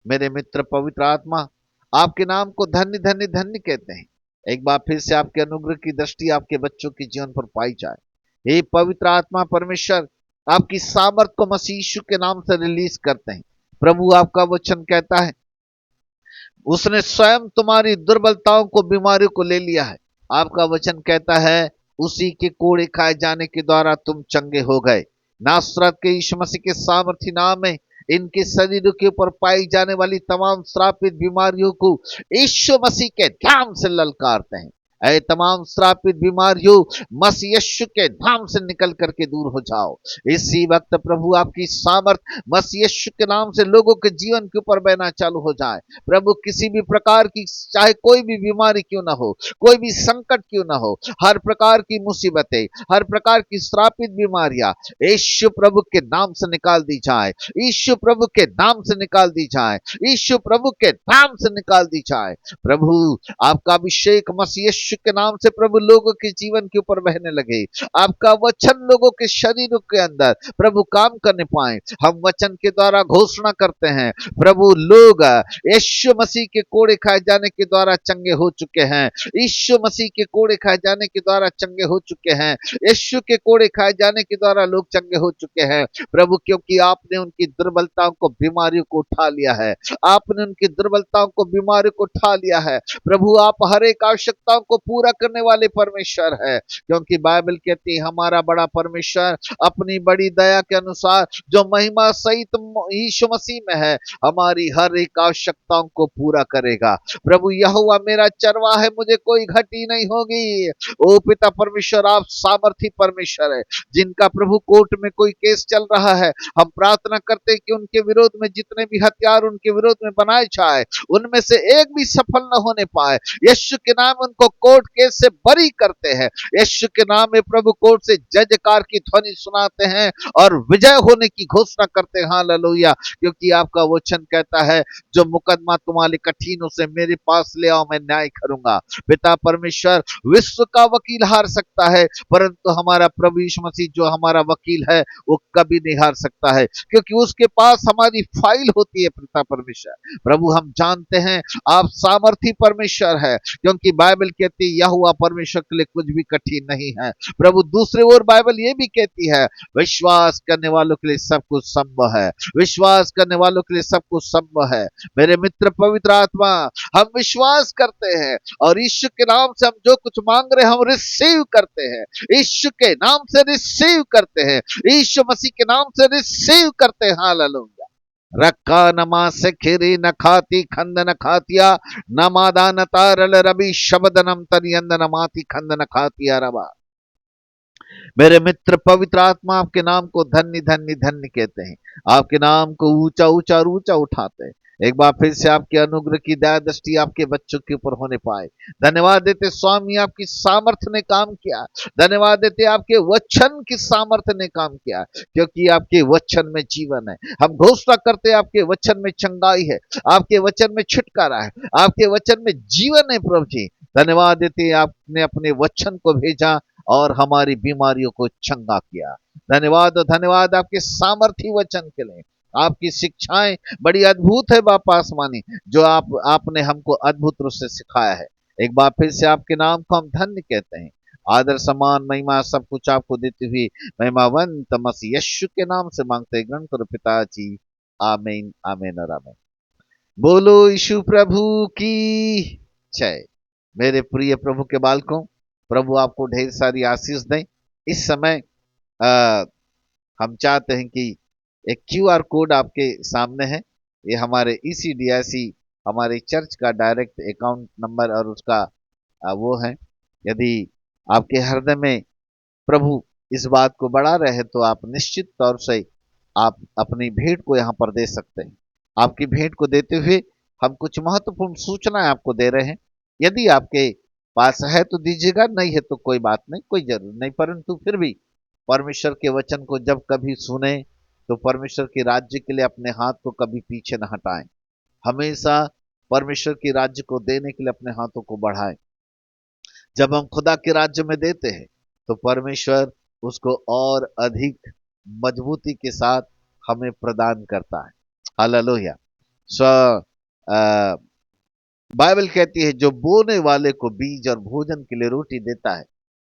मेरे मित्र पवित्र आत्मा, आपके नाम को धन्य धन्य धन्य कहते हैं। एक बार फिर से आपके अनुग्रह की दृष्टि आपके बच्चों के जीवन पर पाई जाए। हे पवित्र आत्मा परमेश्वर, आपकी सामर्थ को मसीह यीशु के नाम से रिलीज करते हैं। प्रभु, आपका वचन कहता है उसने स्वयं तुम्हारी दुर्बलताओं को, बीमारियों को ले लिया है। आपका वचन कहता है उसी के कोड़े खाए जाने के द्वारा तुम चंगे हो गए। नासरत के यीशु मसीह के सामर्थी नाम में इनके शरीरों के ऊपर पाई जाने वाली तमाम श्रापित बीमारियों को यीशु मसीह के नाम से ललकारते हैं। ऐ तमाम श्रापित बीमारियों, मसीह यीशु के नाम से निकल करके दूर हो जाओ। इसी वक्त प्रभु, आपकी सामर्थ मसीह यीशु के नाम से लोगों के जीवन के ऊपर बहना चालू हो जाए। प्रभु, किसी भी प्रकार की, चाहे कोई भी बीमारी क्यों ना हो, कोई भी संकट क्यों ना हो, हर प्रकार की मुसीबतें, हर प्रकार की श्रापित बीमारियां यीशु प्रभु के नाम से निकाल दी जाए, यीशु प्रभु के नाम से निकाल दी जाए, यीशु प्रभु के नाम से निकाल दी जाए। प्रभु, आपका अभिषेक मसीह यीशु यीशु के नाम से प्रभु लोगों के जीवन के ऊपर बहने लगे। आपका वचन लोगों के शरीरों के अंदर प्रभु काम करने पाए। हम वचन के द्वारा घोषणा करते हैं प्रभु लोग यीशु मसीह के कोड़े खाए जाने के द्वारा चंगे हो चुके हैं। यीशु मसीह के कोड़े खाए जाने के द्वारा चंगे हो चुके हैं। यीशु के कोड़े खाए जाने के द्वारा लोग चंगे हो चुके हैं प्रभु, क्योंकि आपने उनकी दुर्बलताओं को, बीमारियों को उठा लिया है। आपने उनकी दुर्बलताओं को, बीमारियों को उठा लिया है प्रभु। आप हर एक आवश्यकताओं को पूरा करने वाले परमेश्वर है, क्योंकि बाइबल कहती है हमारा बड़ा परमेश्वर अपनी बड़ी दया के अनुसार जो महिमा सहित यीशु मसीह में है, हमारी हर एक आवश्यकताओं को पूरा करेगा प्रभु। यहोवा मेरा चरवाहा है, मुझे कोई घटी नहीं होगी। ओ पिता परमेश्वर, आप सामर्थी परमेश्वर है। जिनका प्रभु कोर्ट में कोई केस चल रहा है, हम प्रार्थना करते हैं कि उनके विरोध में जितने भी हथियार उनके विरोध में बनाए जाए, उनमें से एक भी सफल न होने पाए। यीशु के नाम उनको कोर्ट केस से बरी करते हैं। यीशु के नाम में प्रभु कोर्ट से जजकार की ध्वनि सुनाते हैं और विजय होने की घोषणा करते हैं। हालेलुया, क्योंकि आपका वचन कहता है जो मुकदमा तुम्हारे कठिन उसे मेरे पास ले आओ, मैं न्याय करूंगा। पिता परमेश्वर, विश्व का वकील हार सकता है, परंतु हमारा प्रभु यीशु मसीह जो हमारा वकील है वो कभी नहीं हार सकता है, क्योंकि उसके पास हमारी फाइल होती है। पिता परमेश्वर प्रभु, हम जानते हैं आप सामर्थी परमेश्वर है, क्योंकि बाइबल कहती है यहोवा परमेश्वर के लिए कुछ भी कठिन नहीं है प्रभु। दूसरी ओर बाइबल ये भी कहती है विश्वास करने वालों के लिए सब कुछ संभव है। विश्वास करने वालों के लिए सब कुछ संभव है। मेरे मित्र पवित्र आत्मा, हम विश्वास करते हैं और यीशु के नाम से हम जो कुछ मांग रहे हैं हम रिसीव करते हैं। यीशु के नाम से रिसीव करते हैं। यीशु मसीह के नाम से रिसीव करते हैं। हालेलुया। रक्का नमा से खिरी न खाती खंद न खातिया नमादा न तारल रबी शब्दनम तनियंद नमाती खंद न खातिया रबा। मेरे मित्र पवित्र आत्मा, आपके नाम को धन्य धन्य धन्य कहते हैं। आपके नाम को ऊंचा ऊंचा और ऊंचा उठाते हैं। एक बार फिर से आपके अनुग्रह की दया दृष्टि आपके बच्चों के ऊपर होने पाए। धन्यवाद देते स्वामी, आपकी सामर्थ्य ने काम किया। धन्यवाद देते आपके वचन की सामर्थ्य ने काम किया, क्योंकि आपके वचन में जीवन है। हम घोषणा करते आपके वचन में चंगाई है, आपके वचन में छुटकारा है, आपके वचन में जीवन है प्रभु जी। धन्यवाद देते आपने अपने वचन को भेजा और हमारी बीमारियों को चंगा किया। धन्यवाद और धन्यवाद आपके सामर्थी वचन के लिए। आपकी शिक्षाएं बड़ी अद्भुत है बापा आसमानी, जो आपने हमको अद्भुत रूप से सिखाया है। एक बार फिर से आपके नाम को हम धन्य कहते हैं। आदर सम्मान महिमा सब कुछ आपको देती हुई महिमावंत मसीह यीशु के नाम से मांगते ग्रहण करो पिताजी। आमीन आमीन और आमीन। बोलो यीशु प्रभु की जय। मेरे प्रिय प्रभु के बालकों, प्रभु आपको ढेर सारी आशीष दें। इस समय हम चाहते हैं कि एक क्यूआर कोड आपके सामने है। ये हमारे ECDIC हमारे चर्च का डायरेक्ट अकाउंट नंबर और उसका वो है। यदि आपके हृदय में प्रभु इस बात को बढ़ा रहे हैं तो आप निश्चित तौर से आप अपनी भेंट को यहाँ पर दे सकते हैं। आपकी भेंट को देते हुए हम कुछ महत्वपूर्ण सूचनाएं आपको दे रहे हैं। यदि आपके पास है तो दीजिएगा, नहीं है तो कोई बात नहीं, कोई जरूर नहीं, परंतु फिर भी परमेश्वर के वचन को जब कभी सुने तो परमेश्वर के राज्य के लिए अपने हाथ को कभी पीछे न हटाएं। हमेशा परमेश्वर के राज्य को देने के लिए अपने हाथों को बढ़ाएं। जब हम खुदा के राज्य में देते हैं तो परमेश्वर उसको और अधिक मजबूती के साथ हमें प्रदान करता है। हालेलुया। बाइबल कहती है जो बोने वाले को बीज और भोजन के लिए रोटी देता है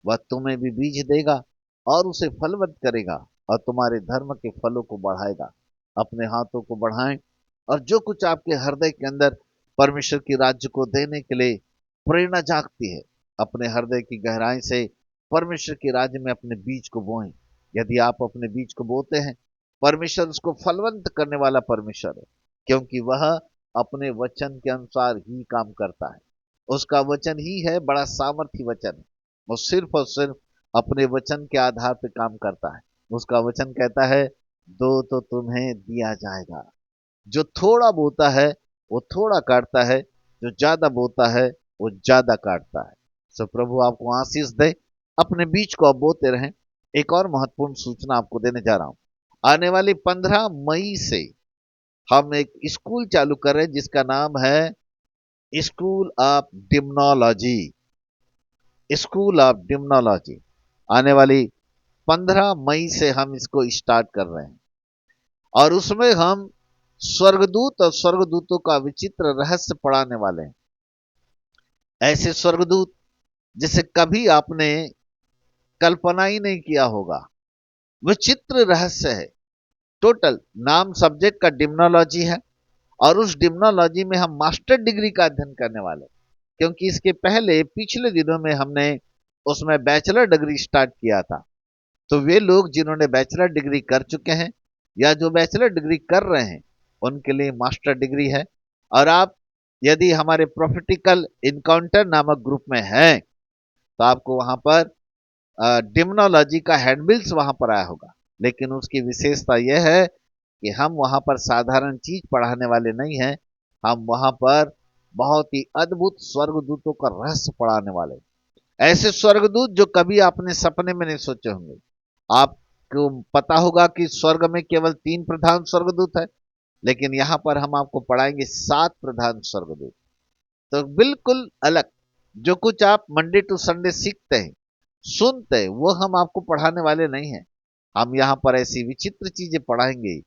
वह तुम्हें भी बीज देगा और उसे फलवत करेगा और तुम्हारे धर्म के फलों को बढ़ाएगा। अपने हाथों को बढ़ाएं और जो कुछ आपके हृदय के अंदर परमेश्वर की राज्य को देने के लिए प्रेरणा जागती है, अपने हृदय की गहराई से परमेश्वर के राज्य में अपने बीज को बोएं। यदि आप अपने बीज को बोते हैं, परमेश्वर उसको फलवंत करने वाला परमेश्वर है, क्योंकि वह अपने वचन के अनुसार ही काम करता है। उसका वचन ही है बड़ा सामर्थी वचन है। वो सिर्फ और सिर्फ अपने वचन के आधार पर काम करता है। उसका वचन कहता है दो तो तुम्हें दिया जाएगा। जो थोड़ा बोता है वो थोड़ा काटता है, जो ज्यादा बोता है वो ज्यादा काटता है। सो प्रभु आपको आशीष दे। अपने बीज को आप बोते रहें। एक और महत्वपूर्ण सूचना आपको देने जा रहा हूं। आने वाली 15 मई से हम एक स्कूल चालू कर रहे हैं जिसका नाम है school of demonology. School of demonology. आने वाली 15 मई से हम इसको स्टार्ट कर रहे हैं और उसमें हम स्वर्गदूत और स्वर्गदूतों का विचित्र रहस्य पढ़ाने वाले हैं। ऐसे स्वर्गदूत जिसे कभी आपने कल्पना ही नहीं किया होगा। विचित्र रहस्य है। टोटल नाम सब्जेक्ट का डिम्नोलॉजी है और उस डिम्नोलॉजी में हम मास्टर डिग्री का अध्ययन करने वाले हैं, क्योंकि इसके पहले पिछले दिनों में हमने उसमें बैचलर डिग्री स्टार्ट किया था। तो वे लोग जिन्होंने बैचलर डिग्री कर चुके हैं या जो बैचलर डिग्री कर रहे हैं उनके लिए मास्टर डिग्री है। और आप यदि हमारे प्रोफेटिकल इनकाउंटर नामक ग्रुप में हैं तो आपको वहां पर डिम्नोलॉजी का हैंडबिल्स वहां पर आया होगा। लेकिन उसकी विशेषता यह है कि हम वहां पर साधारण चीज पढ़ाने वाले नहीं हैं, हम वहां पर बहुत ही अद्भुत स्वर्गदूतों का रहस्य पढ़ाने वाले हैं। ऐसे स्वर्गदूत जो कभी आपने सपने में नहीं सोचे होंगे। आपको पता होगा कि स्वर्ग में केवल 3 प्रधान स्वर्गदूत है, लेकिन यहां पर हम आपको पढ़ाएंगे 7 प्रधान स्वर्गदूत। तो बिल्कुल अलग। जो कुछ आप मंडे टू संडे सीखते हैं, सुनते हैं, वो हम आपको पढ़ाने वाले नहीं हैं। हम यहां पर ऐसी विचित्र चीजें पढ़ाएंगे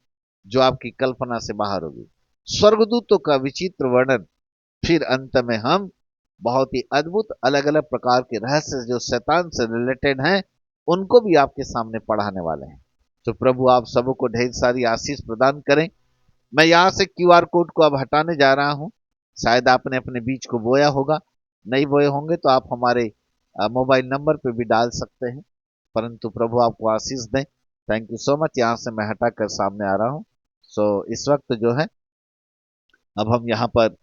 जो आपकी कल्पना से बाहर होगी। स्वर्गदूतों का विचित्र वर्णन। फिर अंत में हम बहुत ही अद्भुत अलग अलग प्रकार के रहस्य जो शैतान से रिलेटेड हैं उनको भी आपके सामने पढ़ाने वाले हैं। तो प्रभु आप सबको ढेर सारी आशीष प्रदान करें। मैं यहां से क्यूआर कोड को अब हटाने जा रहा हूं। शायद आपने अपने बीज को बोया होगा, नहीं बोए होंगे तो आप हमारे मोबाइल नंबर पे भी डाल सकते हैं। परंतु प्रभु आपको आशीष दें। Thank you so much. यहां से मैं हटाकर सामने आ रहा हूं। सो इस वक्त जो है अब हम यहाँ पर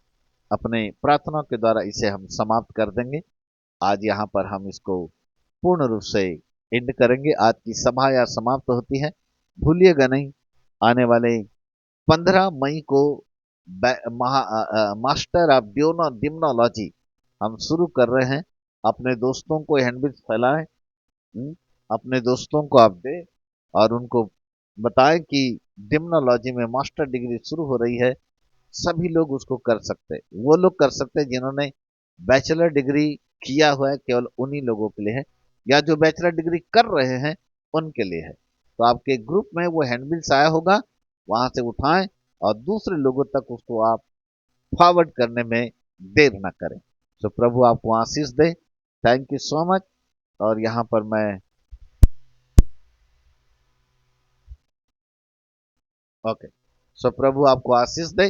अपने प्रार्थना के द्वारा इसे हम समाप्त कर देंगे। आज यहाँ पर हम इसको पूर्ण रूप से एंड करेंगे। आज की सभा या समाप्त होती है। भूलिएगा नहीं, आने वाले 15 मई को मास्टर ऑफ डिम्नोलॉजी हम शुरू कर रहे हैं। अपने दोस्तों को हैंडबिल्स फैलाएं। अपने दोस्तों को आप दें और उनको बताएं कि डिम्नोलॉजी में मास्टर डिग्री शुरू हो रही है। सभी लोग उसको कर सकते हैं। वो लोग कर सकते हैं जिन्होंने बैचलर डिग्री किया हुआ है, केवल उन्हीं लोगों के लिए है, या जो बैचलर डिग्री कर रहे हैं उनके लिए है। तो आपके ग्रुप में वो हैंडबिल्स आया होगा, वहां से उठाएं और दूसरे लोगों तक उसको आप फॉरवर्ड करने में देर ना करें। तो प्रभु आपको आशीष दे। Thank you so much. और यहाँ पर मैं ओके। सो प्रभु आपको आशीष दे।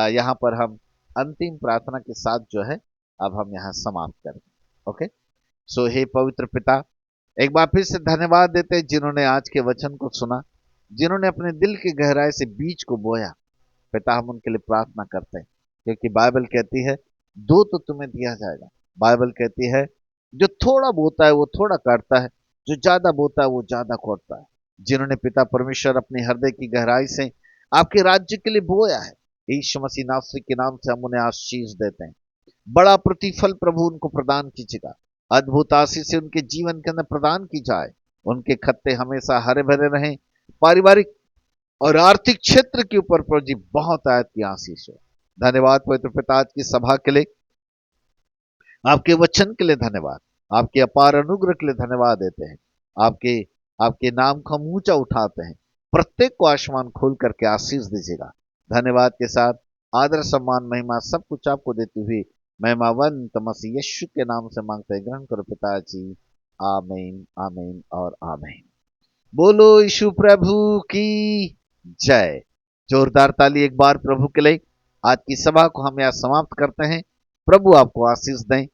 यहाँ पर हम अंतिम प्रार्थना के साथ जो है अब हम यहाँ समाप्त करेंगे। ओके। सो हे पवित्र पिता, एक बार फिर से धन्यवाद देते हैं जिन्होंने आज के वचन को सुना, जिन्होंने अपने दिल की गहराई से बीज को बोया। पिता हम उनके लिए प्रार्थना करते हैं, क्योंकि बाइबल कहती है दो तो तुम्हें दिया जाएगा। बाइबल कहती है जो थोड़ा बोता है वो थोड़ा काटता है, जो ज्यादा बोता है वो ज्यादा कोड़ता है। जिन्होंने पिता परमेश्वर अपने हृदय की गहराई से आपके राज्य के लिए बोया है, यीशु मसीह नासरी के नाम से हम उन्हें आशीष देते हैं। बड़ा प्रतिफल प्रभु उनको प्रदान कीजिएगा। अद्भुत आशीष से उनके जीवन के अंदर प्रदान की जाए। उनके खत्ते हमेशा हरे भरे रहें। पारिवारिक और आर्थिक क्षेत्र के ऊपर प्रभु जी बहुत आयत की आशीष हो। धन्यवाद पवित्र पिता आज की सभा के लिए, आपके वचन के लिए धन्यवाद, आपके अपार अनुग्रह के लिए धन्यवाद देते हैं। आपके आपके नाम को हम ऊंचा उठाते हैं। प्रत्येक को आसमान खोल करके आशीष दीजिएगा। धन्यवाद के साथ आदर सम्मान महिमा सब कुछ आपको देती हुई महिमावंत मसीह यीशु के नाम से मांगते हैं, ग्रहण करो पिताजी। आमीन आमीन और आमीन। बोलो यीशु प्रभु की जय। जोरदार ताली एक बार प्रभु के लिए। आज की सभा को हम यहाँ समाप्त करते हैं। प्रभु आपको आशीष दें।